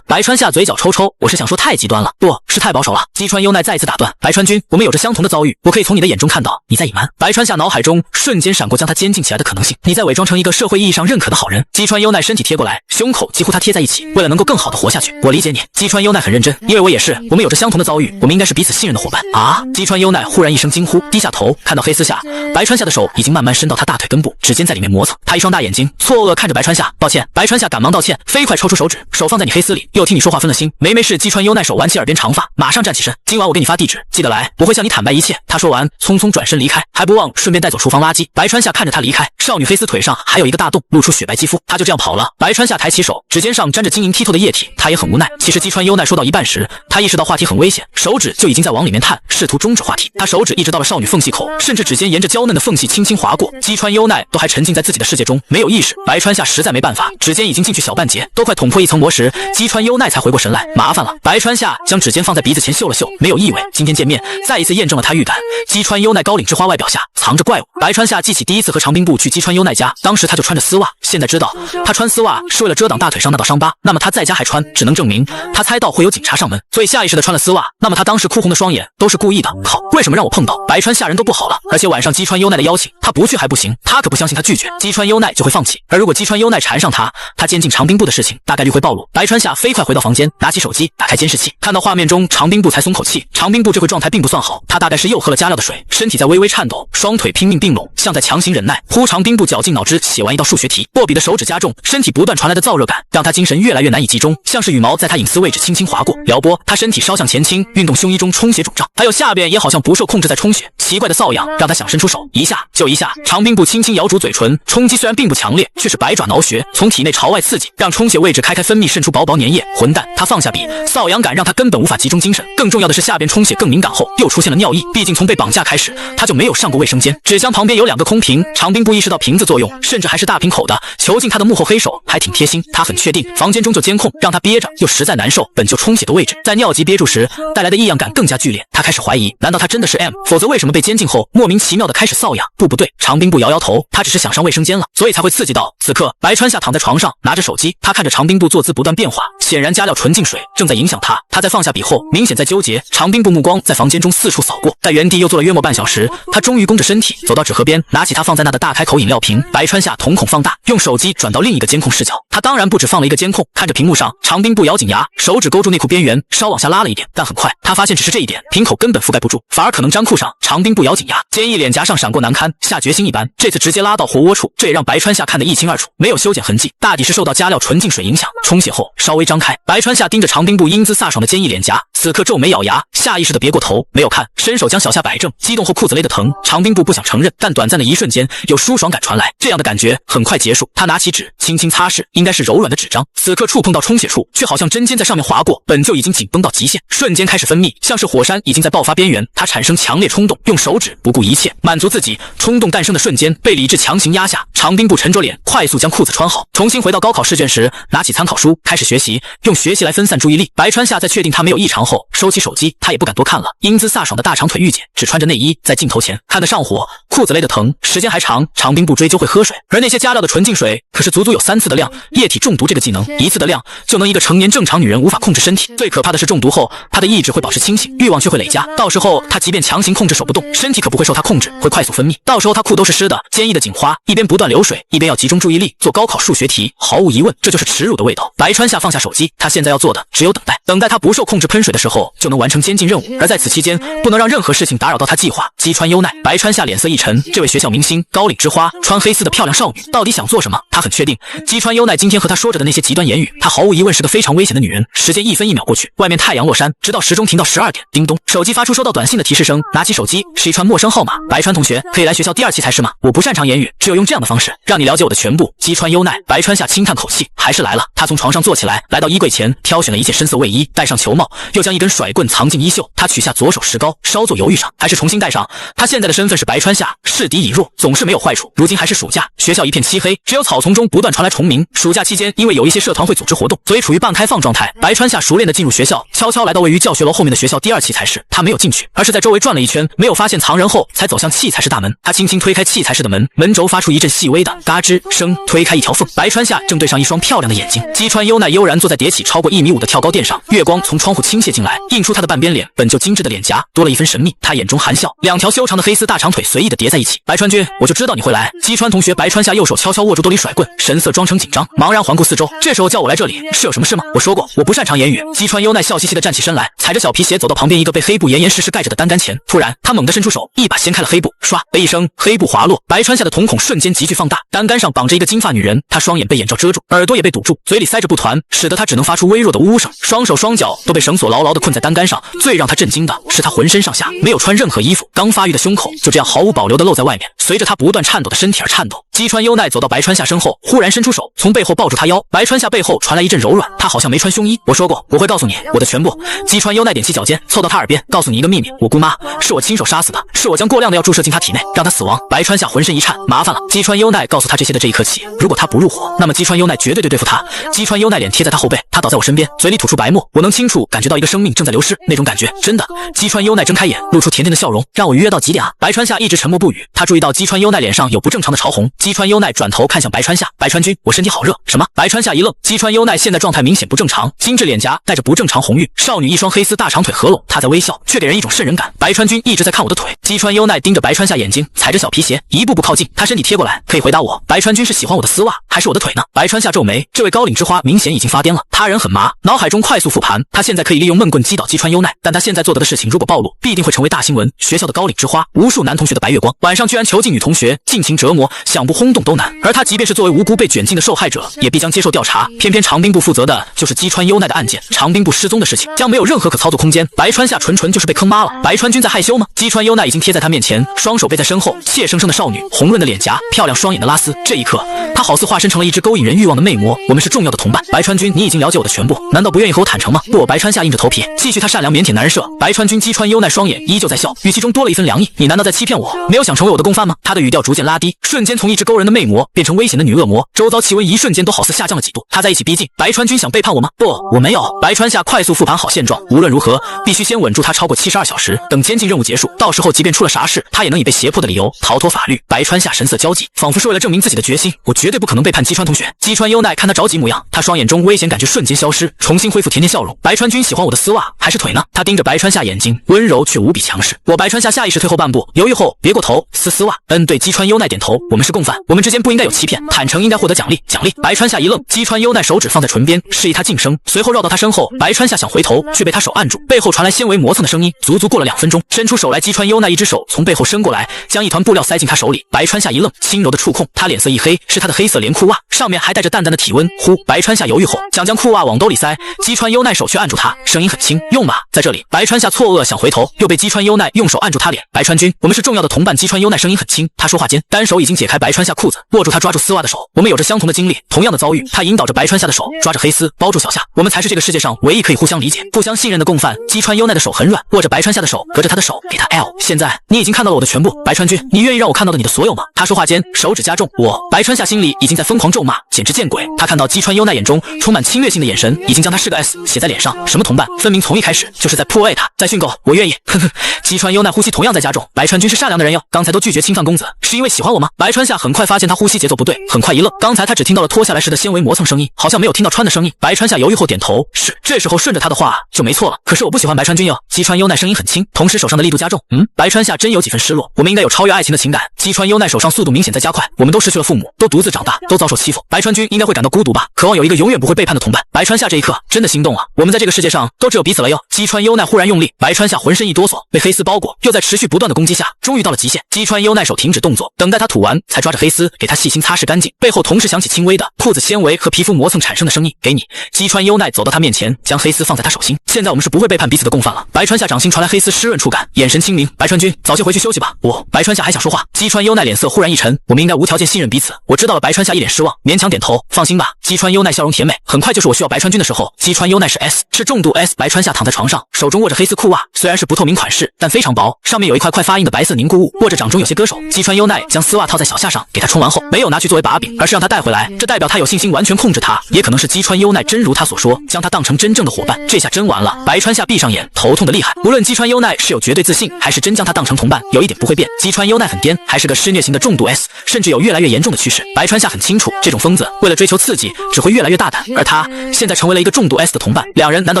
白川夏嘴角抽抽，我是想说太极端了，不是太保守了。击穿优奈再一次打断，白川君，我们有着相同的遭遇，我可以从你的眼中看到你在隐瞒。白川夏脑海中瞬间闪过将他监禁起来的可能性，你在伪装成一个社会意义上认可的好人。击穿优奈身体贴过来，胸口几乎他贴在一起，为了能够更好的活下去，我理解你。击穿优奈很认真，因为我也是，我们有着相同的遭遇，我们应该是彼此信任的伙伴。啊！击穿优奈忽然一声惊呼，低下头，看到黑丝下，白川夏的手已经慢慢伸到他大腿根部，指尖在里面磨蹭。他一双大眼睛错愕看着白川夏，抱歉。白川夏赶忙道歉，飞快抽出手指，手放在你黑丝里，又听你说话分了心。没事。击穿优奈手挽起耳边长发，马上站起身，今晚我给你发地址，记得来，我会向你坦白一切。他说完，匆匆转身离开，还不忘顺便带走厨房垃圾。白川夏看着他离开，少女黑丝腿上还有一个大洞，露出雪白肌肤，他就这样跑了。白川夏抬起手，指尖上沾着晶莹剔透的液体，他也很无奈。其实击穿优奈说到一半时，他意识到话题很危险，手指就已经在往里面探，试图终止话题。他手指一直到了少女缝隙口，甚至指尖沿着娇嫩的缝隙轻轻划过。击穿优奈都还沉浸在自己的世界中，没有意识。白川夏实在没办法，指尖已经进去小半截，都快捅破一层膜时，击穿优奈才回过神来，麻烦了。白川夏将指尖放在鼻子前嗅了嗅，没有异味。今天见面，再一次验证了他预感。击穿优奈高岭之花外表下藏着怪物。白川夏记起第一次和长兵部去击穿优奈家，当时他就穿着丝袜，现在知道他穿丝袜是为了遮挡大腿上那道伤疤，那么他在家还穿，只能证明他猜到会有警察上门，所以下意识的穿了丝袜。那么他当时哭红的双眼都是故意的。靠，为什么让我碰到？白川夏人都不好了，而且晚上击穿优奈的邀请，他不去还不行，他可不相信他拒绝击穿优奈就会放弃，而如果击穿优奈缠上他监禁长兵部的事情大概率会暴露。白川夏飞快回到房间，拿起手机打开监视器，看到画面中长兵部才松口气。长兵部这回状态并不算好，他大概是又喝了加料的水，身体在微微颤抖，双腿拼命并拢，像在强行忍耐。忽长兵部绞尽脑汁写完一道数学题，握笔的手指加重，身体不断传来的燥热感让他精神越来越难以集中，像是羽毛在他隐私位置轻轻划过。撩拨他身体稍向前倾，运动胸衣中充血肿胀，还有下边也好像不受控制在充血，奇怪的瘙痒让他想伸出手一下就一下。长兵部轻轻咬住嘴唇，冲击虽然并不强烈，却是百爪挠穴，从体内朝外刺激，让充血位置开分泌渗出薄薄粘液。混蛋，他放下笔，瘙痒感让他根本无法集中精神，更重要的是下边充血更敏感后又出现了尿意，毕竟从被绑架开始他就没有上过卫生间。纸箱旁边有2个空瓶，长兵部意识到瓶子作用，甚至还是大瓶口的，囚禁他的幕后黑手还挺贴心，他很确定房间中就监控，让他憋着又实在难受，本就充血的位置在尿急憋住时带来的异样感更加剧烈，他开始怀疑难道他真的是 M， 否则为什么被监禁后莫名其妙的开始瘙痒？不对，长兵部摇摇头，他只是想上卫生间了，所以才会刺激到。此刻白川夏躺在床上拿着手机，他看着长兵部坐姿不断变化，显然加料纯净水正在影响他。他在放下笔后明显在纠结，长兵部目光在房间中四处扫过，在原地又坐了约莫半小时，他终于弓着身体走到纸盒边，拿起他放在那的大开口饮料瓶。白川夏瞳孔放大，用手机转到另一个监控视角，他当然不止放了一个监控，看着屏幕上长兵部咬紧牙，手指勾勾住内裤边缘，稍往下拉了一点，但很快他发现只是这一点，瓶口根本覆盖不住，反而可能粘裤上。长兵不咬紧牙，坚毅脸颊上闪过难堪，下决心一般，这次直接拉到活窝处，这也让白川夏看得一清二楚，没有修剪痕迹，大抵是受到加料纯净水影响，冲洗后稍微张开。白川夏盯着长兵部英姿飒爽的坚毅脸颊，此刻皱眉咬牙，下意识地别过头，没有看，伸手将小下摆正，激动后裤子勒得疼。长兵部不想承认，但短暂的一瞬间有舒爽感传来，这样的感觉很快结束。他拿起纸轻轻擦拭，应该是柔软的纸张，此刻触碰到充血处，却好像针尖在上面划过，本就已经紧绷到极限，瞬间开始分泌，像是火山已经在爆发边缘。他产生强烈冲动，用手指不顾一切满足自己。冲动诞生的瞬间被理智强行压下，长兵部沉着脸，快速将裤子穿好，重新回到高考试卷时，拿起参考书开始学习，用学习来分散注意力。白川夏在确定他没有异常后，收起手机，他也不敢多看了。英姿飒爽的大长腿御姐只穿着内衣在镜头前看得上火，裤子勒得疼，时间还长。长兵部追究会喝水，而那些加料的纯净水可是足足有3次的量。液体中毒这个技能，1次的量就能一个成年正常女人无法控制身体。最可怕的是中毒后，她的意志会保持清醒，欲望却会累加，到时候她即便强行控制手不动，身体可不会受她控制，会快速分泌，到时候她裤都是湿的。坚毅的锦花一边不断流水，一边要集中注意力做高考数学题，毫无疑问，这就是耻辱的味道。白川夏放下手机，他现在要做的只有等待，等待他不受控制喷水的时候，就能完成监禁任务。而在此期间，不能让任何事情打扰到他计划。击穿优奈，白川夏脸色一沉，这位学校明星高岭之花，穿黑丝的漂亮少女，到底想做什么？他很确定，击穿优奈今天和他说着的那些极端言语，她毫无疑问是个非常危险的女人。时间1分1秒过去，外面太阳落山，直到时钟停到12点。叮咚，手机发出收到短信的提示声，拿起手机是一串陌生号码。白川同学，可以来学校第2期才是吗？我不擅长言语，只有用这样的方式让你了解我的全部。击穿优奈，白川夏轻叹口气，还是来了。他从床上坐起来，来到衣柜前，挑选了一件深色卫衣，戴上球帽，又将一根甩棍藏进衣袖。他取下左手石膏，稍作犹豫上，还是重新戴上。他现在的身份是白川夏，示敌以弱，总是没有坏处。如今还是暑假，学校一片漆黑，只有草丛中不断传来虫鸣。暑假期间，因为有一些社团会组织活动，所以处于半开放状态。白川夏熟练地进入学校，悄悄来到位于教学楼后面的学校第2期才室。他没有进去，而是在周围转了一圈，没有发现藏人后，才走向器材室大门。他轻轻推开器材室的门，门轴发出一阵细微的嘎吱声，推开一条缝。白川夏正对上一双漂亮的眼睛。击穿优奈悠然坐在叠起超过1.5米的跳高垫上，月光从窗户倾泻进来，映出她的半边脸，本就精致的脸颊多了一分神秘。她眼中含笑，2条修长的黑丝大长腿随意的叠在一起。白川君，我就知道你会来。击穿同学，白川夏右手悄悄握住兜里甩棍，神色装成紧张，茫然环顾四周。这时候叫我来这里是有什么事吗？我说过我不擅长言语。击穿优奈笑嘻嘻的站起身来，踩着小皮鞋走到旁边一个被黑布严严实实盖着的单杆前，突然他猛地伸出手，一把掀开了黑布，唰的一声，黑布滑落，白川夏的瞳孔瞬间急剧放大，单杆上绑着一个金发女人，她双眼被眼罩遮住，耳朵也被堵住，嘴里塞着布团，使得她只能发出微弱的呜呜声，双手双脚都被绳索牢牢地困在单杆上。最让她震惊的是，她浑身上下没有穿任何衣服，刚发育的胸口就这样毫无保留地露在外面，随着她不断颤抖的身体而颤抖。击穿优奈走到白川夏身后，忽然伸出手从背后抱住她腰，白川夏背后传来一阵柔软，她好像没穿胸衣。我说过我会告诉你我的全部。击穿优奈踮起脚尖，凑到她耳边，告诉你一个秘密，我姑妈是我亲手杀死的，是我将过量的药注射进她体内，让她死亡。白川夏浑身一颤，麻烦了。击穿优奈告诉她这些的这一刻起，如果她不入伙，那么击穿优奈绝对对付她。击穿优奈脸贴在她后背，她倒在我身边，嘴里吐出白沫，我能清楚感觉到一个生命正在流失，那种感觉真的。击穿优奈睁开眼，露出甜甜的笑容，让我愉悦到极点啊。白川夏一直沉默不语，他注意到击穿优奈脸上有不正常的潮红。击穿优奈转头看向白川夏，白川君，我身体好热。什么？白川夏一愣，击穿优奈现在状态明显不正常，精致脸颊带着不正常红晕，少女一双黑丝大长腿合拢，她在微笑，却给人一种瘆人感。白川君一直在看我的腿。击穿优奈盯着白川夏眼睛，踩着小皮鞋一步步靠近，她身体贴过来，可以回答我，白川君是喜欢我的丝袜还是我的腿呢？白川夏皱眉，这位高岭之花明显已经发癫了，他人很麻，脑海中快速复盘，他现在可以利用闷棍击倒击穿优奈，但他现在做的事情如果暴露，必定会成为大新闻。学校的高岭之花，无数男同学的白月光，晚上居然囚禁女同学，尽情折磨，想不轰动都难。而他即便是作为无辜被卷进的受害者，也必将接受调查。偏偏长兵部负责的就是击穿优奈的案件，长兵部失踪的事情将没有任何可操作空间。白川夏纯就是被坑妈了。白川君在害羞吗？击穿优奈已经贴在他面前，双手背在身后，怯生生的少女，红润的脸颊，漂亮双眼的拉丝。这一刻，她好似化身成了一只勾引人欲望的魅魔。我们是重要的同伴。白川君，你已经了解我的全部，难道不愿意和我坦诚吗？不，白川夏硬着头皮继续他善良腼腆男人设。白川君击穿优奈双眼依旧在笑，语气中多了一分凉意。你难道在欺骗我？没有想成为我的共犯吗？他的语调逐渐拉低，瞬间从一只勾人的魅魔变成危险的女恶魔。周遭气温一瞬间都好似下降了几度。他在一起逼近。白川君想背叛我吗？不，我没有。白川夏快速复盘好现状，无论如何必须先稳住他超过72小时，等监禁任务结束，到时候即便出了啥事，他也能以被胁迫的理由逃脱法律。白川夏神色焦急，仿佛是为了证明自己的决心，我绝对不可能背叛叛姬川同学。姬川优奈看他着急模样，他双眼中危险感觉瞬间消失，重新恢复甜甜笑容。白川君喜欢我的丝袜还是腿呢？他盯着白川夏眼睛，温柔却无比强势。我白川夏下意识退后半步，犹豫后别过头，丝袜。对姬川优奈点头，我们是共犯，我们之间不应该有欺骗，坦诚应该获得奖励。白川夏一愣，姬川优奈手指放在唇边，示意他噤声，随后绕到他身后。白川夏想回头，却被他手按住，背后传来纤维磨蹭的声音。足足过了2分钟，伸出手来，姬川优奈一只手从背后伸过来，将一团布料塞进他手里。白川夏一愣，轻柔的触控，他脸色一黑，是他的黑色连裤袜，上面还带着淡淡的体温。白川夏犹豫后想将裤袜往兜里塞，姬川优奈手却按住他，声音很轻，用吧，在这里。白川夏错愕想回头，又被姬川优奈用手按住他脸。白川君，我们是重要的同伴。姬川优奈声音很轻，他说话间单手已经解开白川夏裤子，握住他抓住丝袜的手。我们有着相同的经历，同样的遭遇。他引导着白川夏的手，抓着黑丝包住小夏，我们才是这个世界上唯一可以互相理解、互相信任的共犯。姬川优奈的手很软，握着白川夏的手，隔着他的手给他 L。现在你已经看到了我的全部，白川君，你愿意让我看到的你的所有吗？他说话间手指加重，白川夏心里已经在疯狂咒骂，简直见鬼。他看到姬川优奈眼中充满侵略性的眼神，已经将他是个 S 写在脸上。什么同伴，分明从一开始就是在破坏他，在训狗，我愿意。呵呵，姬川优奈呼吸同样在加重。白川君是善良的人哟，刚才都拒绝侵犯公子，是因为喜欢我吗？白川夏很快发现他呼吸节奏不对，很快一愣，刚才他只听到了脱下来时的纤维磨蹭声音，好像没有听到穿的声音。白川夏犹豫后点头，是。这时候顺着他的话就没错了。可是我不喜欢白川君哟。姬川优奈声音很轻，同时手上的力度加重。白川夏真有几分失落。我们应该有超越爱情的情感。姬川优奈手上速度明显在加快。我们都失去了父母，都独自长大，都遭受欺负。白川君应该会感到孤独吧，渴望有一个永远不会背叛的同伴。白川夏这一刻真的心动了。我们在这个世界上都只有彼此了哟。姬川优奈忽然用力，白川夏浑身一哆嗦，被黑丝包裹，又在持续不断的攻击下，终于到了极限。姬川优奈手停止动作，等待他吐完，才抓着黑丝给他细心擦拭干净。背后同时响起轻微的裤子纤维和皮肤磨蹭产生的声音。给你。姬川优奈走到他面前，将黑丝放在他手心。现在我们是不会背叛彼此的共犯了。白川夏掌心传来黑丝湿润触感，眼神清明。白川君，早些回去休息吧。白川夏还想说话，姬川优奈脸色忽然一沉。我们应该无条件信任彼此。我知道了。白川夏一脸失望，勉强点头。放心吧。姬川优奈笑容甜美。很快就是我需要白川君的时候。姬川优奈是 S， 是重度 S。白川夏躺在床上，手中握着黑丝裤袜，虽然是不透明款式，但非常薄，上面有一块快发硬的白色凝固物，握着掌中有些割手。姬川优奈将丝袜套在小夏上，给他冲完后，没有拿去作为把柄，而是让他带回来。这代表他有信心完全控制他，也可能是姬川优奈真如他所说，将他当成真正的伙伴。这下真完了。白川夏闭上眼，头痛的厉害。无论姬川优奈是有绝对自信，还是真将他当成同伴，有一点不会变，姬川优奈很颠，还是个施虐型的重度 S， 甚至有越来越严重的趋势。白川夏很清楚，这种疯子为了追求刺激，只会越来越大胆，而他现在成为了一个重度 S 的同伴，两人难道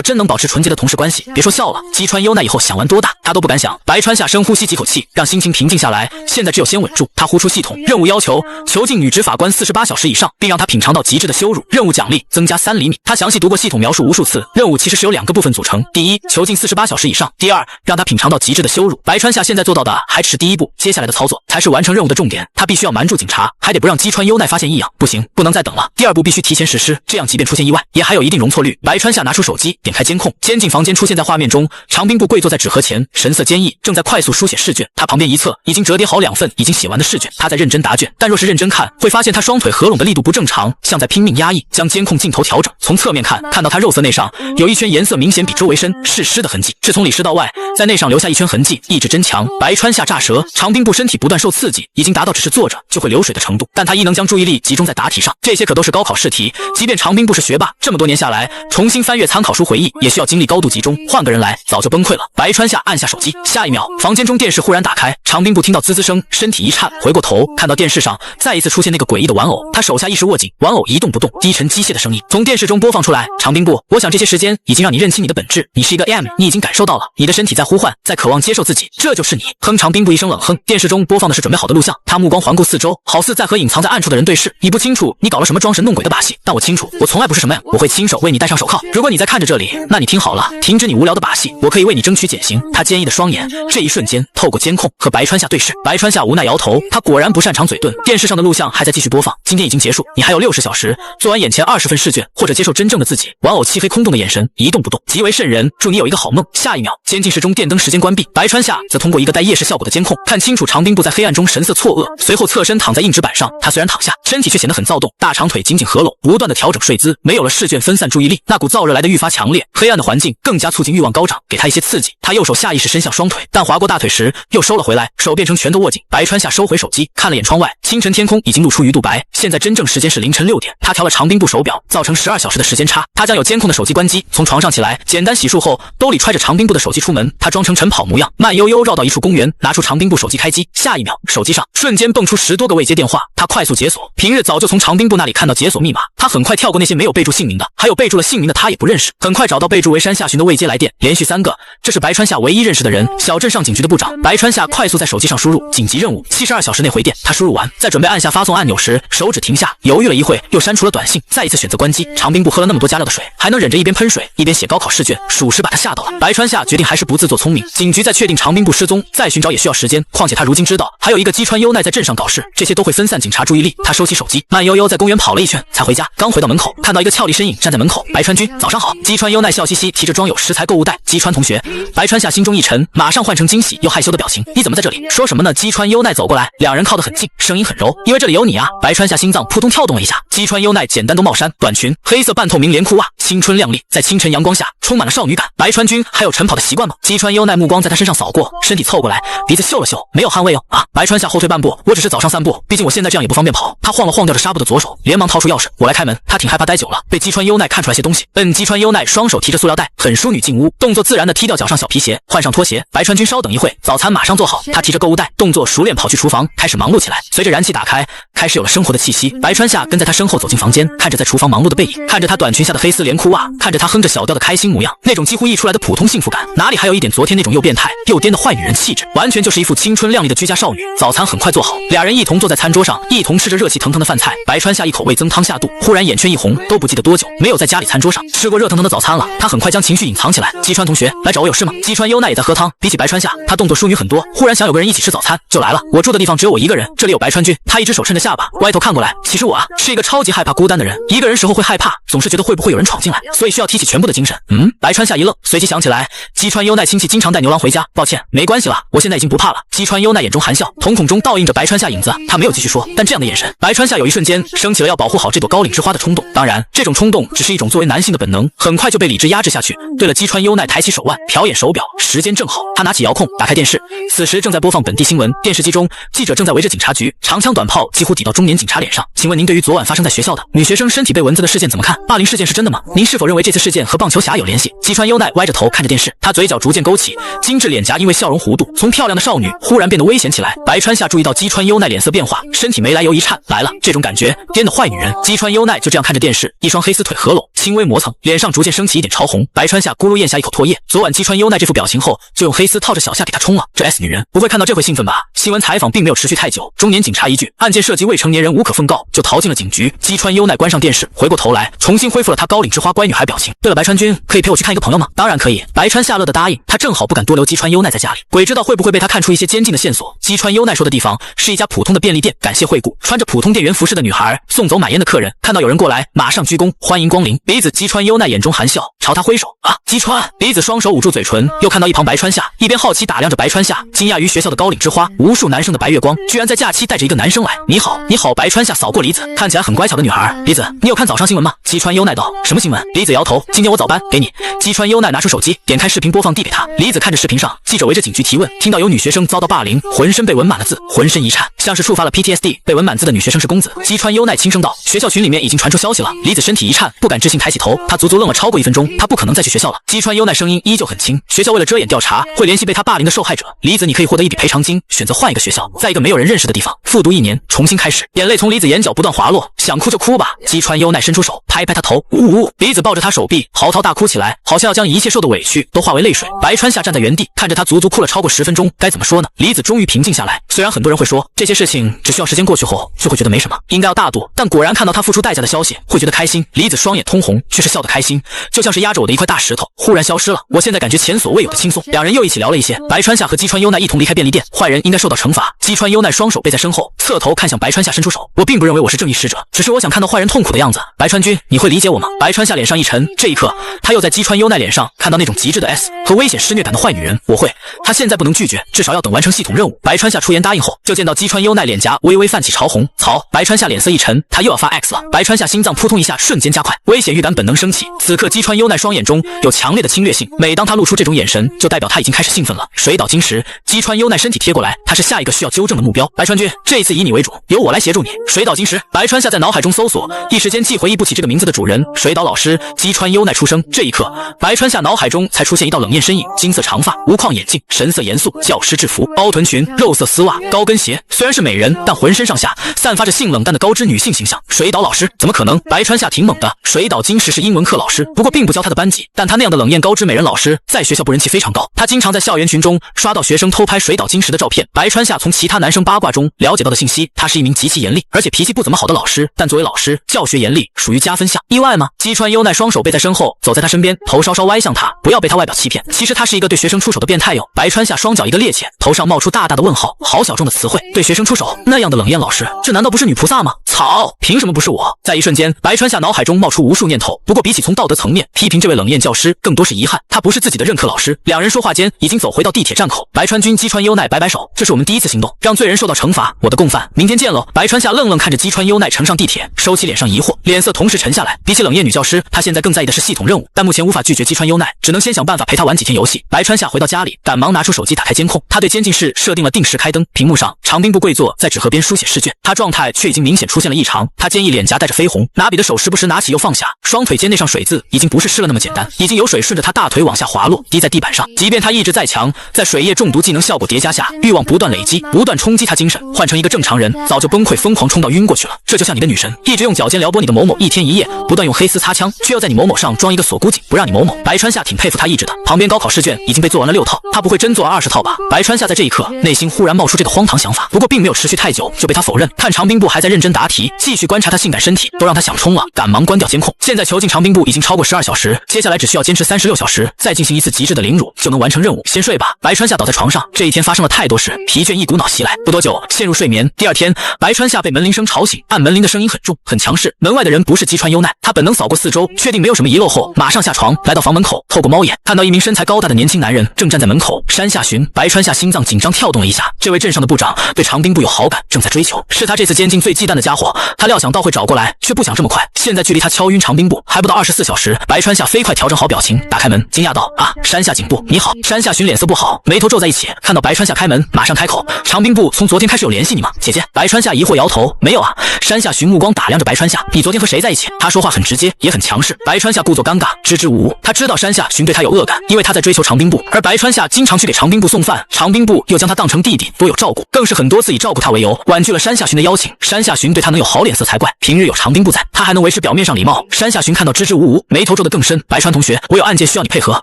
真能保持纯洁的同事关系？别说笑了，姬川优奈以后想玩多大，他都不敢想。白川夏深呼吸几口气，让心情平静下来，现在只有先稳住。他呼出系统任务要求，囚禁女执法官48小时以上，并让他品尝到极致的羞辱。任务奖励增加3厘米。他详细读过系统描述无数次，任务其实是由2个部分组成：第一，囚禁48小时以上；第二，让他品尝到极致的羞辱。白川夏现在做到的还只是第一步，接下来的操作才是完成任务的重点。他必须要瞒住警察，还得不让姬川优奈发现异样。不行，不能再等了。第二步必须提前实施，这样即便出现意外，也还有一定容错率。白川夏拿出手机，点开监控，监禁房间出现在画面中。长兵部跪坐在纸盒前，神色坚毅，正在快速书写试卷。他旁边一侧已经折叠好2份已经写完的试卷，他在认真答卷。但若是认真看，会发现他双腿合拢的力度不正常，像在拼命压抑。将监控镜头调整，从侧面看，看到他肉色内上有一圈颜色明显比周围深，是湿的痕迹，是从里湿到外，在内上留下一圈痕迹，意志真强。白川夏炸舌，长兵部身体不断受刺激，已经达到只是坐着就会流水的程度，但他亦能将注意力集中在答题上。这些可都是高考试题，即便长兵部是学霸，这么多年下来，重新翻阅参考书回忆，也需要精力高度集中。换个人来，早就崩溃了。白川夏按下手机，下一秒，房间中电视忽然打开，长兵部听到滋滋声，身体一颤，回过头，看到电视上再一次出现那个诡异的玩偶，他手下一时握紧，玩偶一动不动，低沉机械的声音从电视中播放出来。长兵部，我想这些时间已经让你认清你的本质，你是一个 M， 你已经感受到了，你的身体在呼唤，在渴望接受自己，这就是你。哼！长兵部一声冷哼，电视中播放的是准备好的录像，他目光环顾四周，好似在和隐藏在暗处的人对视。你不清楚你搞了什么装神弄鬼的把戏，但我清楚，我从来不是什么 M， 我会亲手为你戴上手铐。如果你在看着这里，那你听好了，停止你无聊的把戏，我可以为你争取减刑。他坚毅的双眼这一瞬间透过监控和白川夏对视，白川夏无奈摇头，他果然不擅长嘴遁。电视上的录像还在继续播放，今天已经结束，你还有60小时做完眼前20份试卷，或者接受真正的自己。玩偶漆黑空洞的眼神一动不动，极为瘆人。祝你有一个好梦。下一秒，监禁室中电灯时间关闭，白川夏则通过一个带夜视效果的监控看清楚长兵部在黑暗中神色错愕，随后侧身躺在硬纸板上。他虽然躺下，身体却显得很躁动，大长腿紧紧合拢，不断的调整睡姿。没有了试卷分散注意力，那股燥热来得愈发强烈，黑暗的环境更加促进欲望高涨，给他一些刺激。他右手下意识伸向双腿，但划过大腿时又收了回来，手变成拳头握紧。白川夏收回手机，看了眼窗外，清晨天空已经露出鱼肚白，现在真正时间是凌晨6点。他调了长兵部手表，造成12小时的时间差。他将有监控的手机关机，从床上起来，简单洗漱后，兜里揣着长兵部的手机出门。他装成晨跑模样，慢悠悠绕到一处公园，拿出长兵部手机开机。下一秒，手机上瞬间蹦出10多个未接电话，他快速解锁。平日早就从长兵部那里看到解锁密码，他很快跳过那些没有备注姓名的，还有备注了姓名的他也不认识，很快找到备注为山下寻的未接来电，连续3个，这是白川夏唯一认识的人，小镇上警局的部长。白川夏快速在手机上输入紧急任务，72小时内回电。他输入完，在准备按下发送按钮时，手指停下，犹豫了一会，又删除了短信，再一次选择关机。长兵部喝了那么多加料的水，还能忍着一边喷水一边写高考试卷，属实把他吓到了。白川夏决定还是不自作聪明，警局在确定长兵部失踪，再寻找也需要时间，况且他如今知道还有一个击川优奈在镇上搞事，这些都会分散警察注意力。他收起手机，慢悠悠在公园跑了一圈才回家。刚回到门口，看到一个俏丽身影站在门口。白川君，早上好。击川优奈笑嘻嘻，提着装有食材购物袋。击川同学。白川夏心中一沉，马上换成惊喜又害羞的表情。你怎么在这里？说什么呢？击川优奈走过来，两人靠得很近，声音很柔。因为这里有你啊。白川夏心脏扑通跳动了一下。击川优奈简单的帽衫、短裙、黑色半透明连裤袜，青春靓丽，在清晨阳光下充满了少女感。白川君还有晨跑的习惯吗？击川优奈目光在他身上扫过，身体凑过来，鼻子嗅了嗅，没有汗味哦。啊！白川夏后退半步，我只是早上散步，毕竟我现在这样也不方便跑。他晃了晃吊着纱布的左手，连忙掏出钥匙，我来开门。他挺害怕待久了被击川优奈看出来些东西。击川优奈双手提着塑料袋，很淑女进屋，动作自然的踢掉脚上小皮鞋，换上拖鞋。白川君稍等一会，早餐马上做好。他提着购物袋，动作熟练跑去厨房，开始忙碌起来。随着燃气打开，开始有了生活的气息。白川夏跟在他身后走进房间，看着在厨房忙碌的背影，看着他短裙下的黑丝连裤袜，看着他哼着小调的开心模样，那种几乎溢出来的普通幸福感，哪里还有一点昨天那种又变态又颠的坏女人气质，完全就是一副青春靓丽的居家少女。早餐很快做好，俩人一同坐在餐桌上，一同吃着热气腾腾的饭菜。白川夏一口味增汤下肚，忽然眼圈一红，都不记得多久没有在家里餐桌上吃过热腾腾的早餐了。他很快将情绪隐藏起来。击川同学来找我有事吗？击川优奈也在喝汤，比起白川夏，他动作淑女很多。忽然想有个人一起吃早餐，就来了。我住的地方只有我一个人，这里有白川君。他一只手撑着下巴，歪头看过来。其实我啊，是一个超级害怕孤单的人，一个人时候会害怕，总是觉得会不会有人闯进来，所以需要提起全部的精神。白川夏一愣，随即想起来，击川优奈亲戚经常带牛郎回家，抱歉，没关系了，我现在已经不怕了。击川优奈眼中含笑，瞳孔中倒映着白川夏影子，他没有继续说，但这样的眼神，白川夏有一瞬间升起了要保护好这朵高岭之花的冲动。当然，这种冲动只是一种作为男性的本能，很快就被理智压制下去。对了，击川优奈抬起手腕，瞟眼手表，时间正好。他拿起遥控，打开电视，此时正在播放本地新闻。电视机中，记者正在围着警察局，长枪短炮几乎抵到中年警察脸上。请问您对于昨晚发生在学校的女学生身体被蚊子的事件怎么看？霸凌事件是真的吗？您是否认为这次事件和棒球侠有联系？击川优奈歪着头看着电视，她嘴角逐渐勾起，精致脸颊因为笑容弧度，从漂亮的少女忽然变得危险起来。白川夏注意到击川优奈脸色变化，身体没来由一颤，来了，这种感觉颠的坏女人。击川优奈就这样看着电视，一双黑丝腿合拢，轻微磨蹭，脸上逐渐升起一点潮红。白川夏咕噜咽下一口唾液，昨晚击川优奈这副表情后，就用黑丝套着小夏给她冲了。这 S 女人不会看到这会兴奋吧？新闻采访并没有持续太久，中年警察一句案件涉及未成年人无可奉告，就逃进了警局。击川优奈关上电视，回过头来重新恢复了她高岭之花乖女孩表情。对了，白川君，可以陪我去看一个朋友吗？当然可以。白川夏乐的答应，他正好不敢多留击川优奈在家里，鬼知道会不会被他看出一些监禁的线索。击川优奈说的地方是一家普通的便利店，感谢惠顾。穿着普通店员服饰的女孩送走买烟的客人，看到有人过来，马上鞠躬欢迎光临。梨子击川优奈眼中含笑，朝他挥手。啊，击川！梨子双手捂住嘴唇，又看到一旁白川夏，一边好奇打量着白川夏，惊讶于学校的高岭之花，无数男生的白月光，居然在假期带着一个男生来。你好，你好。白川夏扫过梨子，看起来很乖巧的女孩。梨子，你有看早上新闻吗？击川优奈道。什么新闻？梨子摇头，今天我早班，给你。击川优奈拿出手机，点开视频播放递给他。梨子看着视频上，记者围着警局提问，听到有女学生遭到霸凌，浑身被纹满了字，浑身一颤，像是触发了 PTSD。被纹满字的女学生是公子。击川优奈轻声道，学校群里面已经传出消息了。梨子身体一颤，不敢置信抬起头，她足足愣了超过1分钟，她不可能再去学校了。击川优奈声音依旧很轻，学校为了遮掩调查，会联系被她霸凌的受害者。梨子，你可以获得一笔赔偿金，选择换一个学校，在一个没有人认识的地方复读1年，重新开始。眼泪从梨子眼角不断滑落，想哭就哭吧。击川优奈伸出手拍拍她头，呜呜。梨子抱着她手臂嚎啕大哭起来，好像要将一切受的委屈都化为泪水。白川夏站在原地看着她足足哭了超过10分钟，该怎么说呢？梨子终于平静下来。虽然很多人会说这些事情只需要时间过去后就会觉得没什么，应该要大度，但果然看到她付出代价的消息会觉得开心。梨子双眼通红，却是笑得开心，就像是压着我的一块大石头忽然消失了。我现在感觉前所未有的轻松。两人又一起聊了一些，白川夏和击川优奈一同离开便利店，坏人应该受到惩罚。击川优奈双手背在身后，侧头看向白川夏伸出手，我并不认为我是正义使者，只是我想看到坏人痛苦的样子。白川君，你会理解我吗？白川夏脸上一沉，这一刻他又在击川优奈脸上看到那种极致的 S 和危险施虐感的坏女人。我会，他现在不能拒绝，至少要等完成系统任务。白川夏出言答应后，就见到击川优奈脸颊微微泛起潮红。曹，白川夏脸色一沉，他又要发 X 了。白川夏心脏扑通一下瞬间加快，危险预感本能升起。此刻击川优奈双眼中有强烈的侵略性，每当他露出这种眼神，就代表他已经开始兴奋了。水岛金石，击川优奈身体贴过来，他是下一个需要纠正的目标。白川君，这一次以你为主，由我来协助你。水岛金石，白川夏在脑海中搜索，一时间既回忆不起这个名字的主人。水岛老师，击川优奈出生。这一刻，白川夏脑海中才出现一道冷艳身影，金色长发，无框眼镜，神色严肃，教师制服，包臀裙，肉色丝袜，发、高跟鞋，虽然是美人，但浑身上下散发着性冷淡的高知女性形象。水岛老师怎么可能？白川夏挺猛的。水岛金时是英文课老师，不过并不教他的班级，但他那样的冷艳高知美人老师在学校部人气非常高。他经常在校园群中刷到学生偷拍水岛金时的照片。白川夏从其他男生八卦中了解到的信息，他是一名极其严厉而且脾气不怎么好的老师，但作为老师，教学严厉属于加分项。意外吗？击川优奈双手背在身后，走在他身边，头稍稍歪向他，不要被他外表欺骗，其实他是一个对学生出手的变态哟。白川夏双脚一个趔趄，头上冒出大大的问号，好小众的词汇，对学生出手，那样的冷艳老师，这难道不是女菩萨吗？操，凭什么不是我？在一瞬间，白川夏脑海中冒出无数念头，不过比起从道德层面批评这位冷艳教师，更多是遗憾，他不是自己的任课老师。两人说话间已经走回到地铁站口，白川君击川优奈摆摆手，这是我们第一次行动，让罪人受到惩罚，我的共犯，明天见喽。白川夏愣愣看着击川优奈乘上地铁，收起脸上疑惑，脸色同时沉下来。比起冷艳女教师，他现在更在意的是系统任务，但目前无法拒绝击川优奈，只能先想办法陪她玩几天游戏。白川夏回到家里，赶忙拿出手机打开监控，他对监禁室设定了定时开灯，屏幕上长兵部跪坐在纸盒边书写试卷，他状态却已经明显出现了异常，他坚毅脸颊带着绯红，拿笔的手时不时拿起又放下，双腿间那上水渍已经不是湿了那么简单，已经有水顺着他大腿往下滑落，滴在地板上。即便他意志再强，在水液中毒技能效果叠加下，欲望不断累积，不断冲击他精神，换成一个正常人早就崩溃疯狂冲到晕过去了。这就像你的女神一直用脚尖撩拨你的某某一天一夜，不断用黑丝擦枪，却要在你某某上装一个锁骨颈，不让你某某。白川夏挺佩服他意志的。旁边高考试卷已经被做完了6套，他不会真做完20套吧？白川夏在这一刻内心忽然冒出这个荒唐想法，不过并没有持续太久就被他否认。看长兵部还在认真答题，继续观察他性感身体，都让他想冲了，赶忙关掉监控。现在囚禁长兵部已经超过12小时，接下来只需要坚持36小时，再进行一次极致的凌辱就能完成任务。先睡吧。白川夏倒在床上，这一天发生了太多事，疲倦一股脑袭来，不多久陷入睡眠。第二天，白川夏被门铃声吵醒，按门铃的声音很重很强势，门外的人不是击川优奈，他本能扫过四周，确定没有什么遗漏后，马上下床来到房门口，透过猫眼看到一名身材高大的年轻男人正站在门口。山下寻，白川夏心脏紧张跳动了一下，这位镇上的部长对长兵部有好感，正在追求，是他这次监禁最忌惮的家伙，他料想到会找过来，却不想这么快。现在距离他敲晕长兵部还不到24小时，白川夏飞快调整好表情，打开门，惊讶道：“啊，山下警部，你好。”山下寻脸色不好，眉头皱在一起，看到白川夏开门，马上开口：“长兵部从昨天开始有联系你吗，姐姐？”白川夏疑惑摇头：“没有啊。”山下寻目光打量着白川夏：“你昨天和谁在一起？”他说话很直接，也很强势。白川夏故作尴尬，支支吾吾。他知道山下寻对他有恶感，因为他在追求长兵部，而白川夏经常去给长兵部送饭，长兵部又将他当成弟弟，多有照顾，更是很多次以照顾他为由婉拒了山下寻的邀请。山下寻对他能有好脸色才怪，平日有长兵部在，他还能维持表面上礼貌。山下寻看到支支吾吾，眉头皱得更深。白川同学，我有案件需要你配合，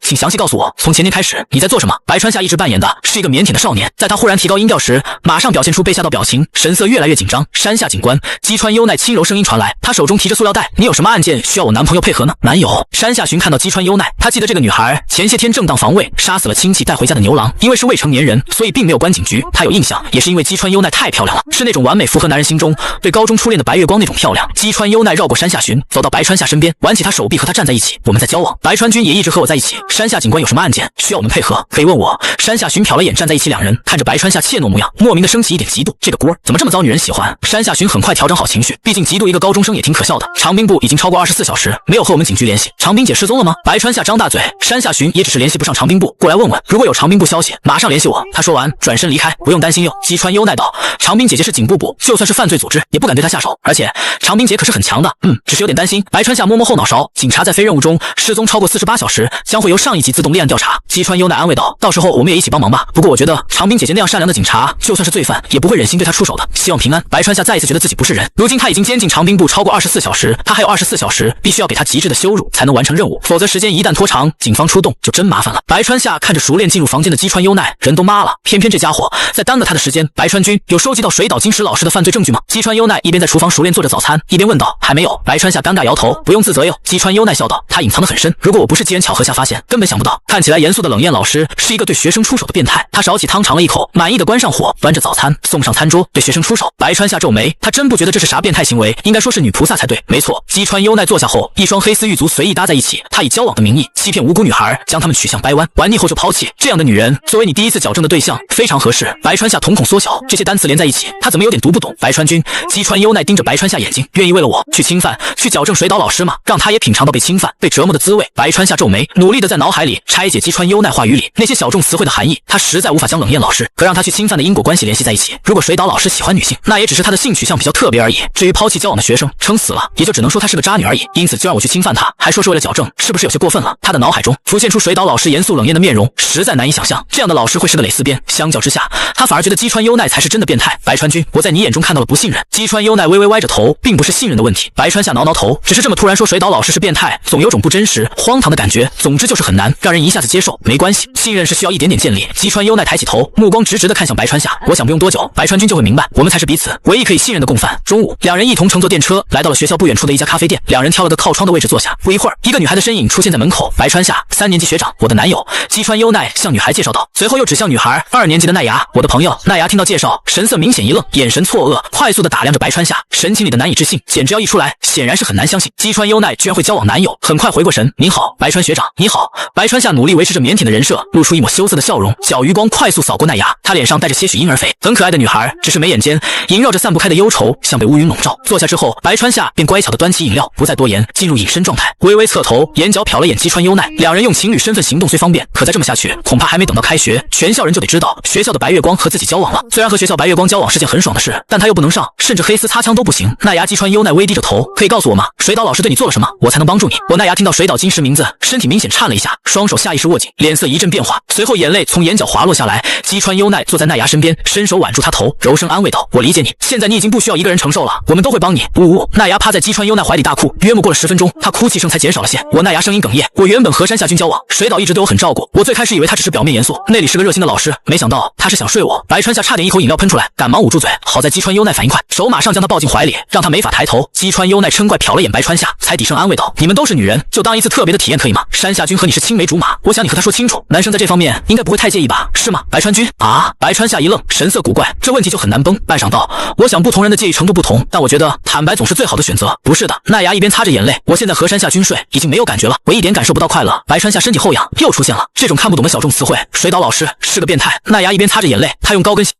请详细告诉我，从前天开始你在做什么？白川夏一直扮演的是一个腼腆的少年，在他忽然提高音调时，马上表现出被吓到表情，神色越来越紧张。山下警官，击川优奈轻柔声音传来，他手中提着塑料袋，你有什么案件需要我男朋友配合呢？男友。山下寻看到击川优奈，他记得这个女孩前些天正当防卫，杀死了亲戚带回家的牛郎，因为是未成年人，所以并没有关警局。他有印象，也是因为击川优奈太漂亮了，是那种完美符合男人心中对高中初恋的白月光那种漂亮。击川优奈绕过山下寻，走到白川夏身边，挽起他手臂和他站在一起，我们在交往，白川君也一直和我在一起。山下警官有什么案件需要我们配合，可以问我。山下寻瞟了眼站在一起两人，看着白川夏怯懦模样，莫名的升起一点嫉妒，这个锅怎么这么遭女人喜欢？山下寻很快调整好情绪，毕竟嫉妒一个高中生也挺可笑的。长兵部已经超过24小时没有和我们警局联系，长兵姐失踪了吗？白川夏张大嘴，山下寻也只是联系不上长兵部，过来问问，如果有长兵部消息马上联系我。他说完转身离开，不用担心哟。击川优奈道，长兵姐姐是警部部，就算是犯罪组织也不敢对她下手，而且长兵姐可是很强的，只是有点担心。白川夏摸摸后脑勺，警察在非任务中失踪超过48小时，将会由上一级自动立案调查。击川优奈安慰道，到时候我们也一起帮忙吧。不过我觉得长兵姐姐那样善良的警察，就算是罪犯也不会忍心对她出手的，希望平安。白川夏再一次觉得自己不是人，如今他已经监禁长兵部超过24小时，他还有24小时必须要给他极致的羞辱才能完成任务，否则时间一旦拖长，警方出动就真麻烦了。白川夏看着熟练进入房间的击川优奈，人都麻了，偏偏这家伙在耽搁他的时间。白川君有收集到水岛金石老师的犯罪证据吗？击川优奈一边在厨房熟练做着早餐，一边问道。还没有。白川夏尴尬摇头，不用自责哟。击川优奈笑道，他隐藏得很深，如果我不是机缘巧合下发现，根本想不到。看起来严肃的冷艳老师是一个对学生出手的变态。他少起汤尝了一口，满意的关上火，端着早餐送上餐桌，对学生出手。白川夏皱眉，他真不觉得这是啥变态行为，应该说是女菩萨才对。没错。击川优奈坐下后，一双黑丝玉足随意搭在一起，他以交往的名义欺骗无辜女孩，将她们取向掰弯，玩腻后就抛弃。这样的女人作为你第一次矫正的对象非常合适。白川夏瞳孔缩小，这些单词连在一起，他怎么有点读不懂？白川君，击川川优奈盯着白川夏眼睛，愿意为了我去侵犯、去矫正水岛老师吗？让他也品尝到被侵犯、被折磨的滋味。白川夏皱眉，努力的在脑海里拆解击川优奈话语里那些小众词汇的含义。他实在无法将冷艳老师和让他去侵犯的因果关系联系在一起。如果水岛老师喜欢女性，那也只是他的性取向比较特别而已。至于抛弃交往的学生，撑死了，也就只能说她是个渣女而已。因此就让我去侵犯她，还说是为了矫正，是不是有些过分了？他的脑海中浮现出水岛老师严肃冷艳的面容，实在难以想象这样的老师会是个蕾丝边。相较之下，他反而觉得击川优奈才是真的变态。白川君，我在你眼中看到了不信任。击川优奈微微歪着头，并不是信任的问题。白川夏挠挠头，只是这么突然说水岛老师是变态，总有种不真实、荒唐的感觉。总之就是很难让人一下子接受。没关系，信任是需要一点点建立。击川优奈抬起头，目光直直地看向白川夏。我想不用多久，白川君就会明白，我们才是彼此唯一可以信任的共犯。中午，两人一同乘坐电车来到了学校不远处的一家咖啡店。两人挑了个靠窗的位置坐下。不一会儿，一个女孩的身影出现在门口。白川夏，3年级学长，我的男友。击川优奈向女孩介绍道，随后又指向女孩，2年级的奈牙，我的朋友。奈牙听到介绍，神色明显一愣，眼神错愕，快速地打量着白川夏，神情里的难以置信，简直要溢出来，显然是很难相信击川优奈居然会交往男友。很快回过神，您好，白川学长，你好。白川夏努力维持着腼腆的人设，露出一抹羞涩的笑容，小余光快速扫过奈牙，她脸上带着些许婴儿肥，很可爱的女孩，只是眉眼间萦绕着散不开的忧愁，像被乌云笼罩。坐下之后，白川夏便乖巧地端起饮料，不再多言，进入隐身状态，微微侧头，眼角瞟了眼击川优奈。两人用情侣身份行动虽方便，可再这么下去，恐怕还没等到开学，全校人就得知道学校的白月光和自己交往了。虽然和学校白月光交往是件很爽的事，但他又不能上，甚至黑丝擦枪都不行。奈牙击川优奈微低着头，可以告诉我吗？水岛老师对你做了什么，我才能帮助你？我奈牙听到水岛金石名字，身体明显颤了一下，双手下意识握紧，脸色一阵变化，随后眼泪从眼角滑落下来。击川优奈坐在奈牙身边，伸手挽住他头，柔声安慰道，我理解你，现在你已经不需要一个人承受了，我们都会帮你。呜呜，奈牙趴在击川优奈怀里大哭，约莫过了10分钟，他哭泣声才减少了些。我奈牙声音哽咽，我原本和山下君交往，水岛一直对我很照顾，我最开始以为他只是表面严肃，内里是个热心的老师，没想到他是想睡我。白川夏差点一口饮料喷出来，赶忙捂住嘴，好在击川优奈反应快，手马上将他抱进怀里，让他没法抬头。击川优奈嗔怪瞟了眼白川夏，才低声安慰道，你们都是女人，就当一次特别的体验可以吗？山下君和你是青梅竹马，我想你和他说清楚，男生在这方面应该不会太介意吧，是吗？白川君啊，白川夏一愣，神色古怪，这问题就很难崩。半晌道，我想不同人的介意程度不同，但我觉得坦白总是最好的选择。不是的，奈牙一边擦着眼泪，我现在和山下君睡已经没有感觉了，我一点感受不到快乐。白川夏身体后仰，又出现了这种看不懂的小众词汇，水岛老师是个变态。奈牙一边擦着眼泪，他用高跟鞋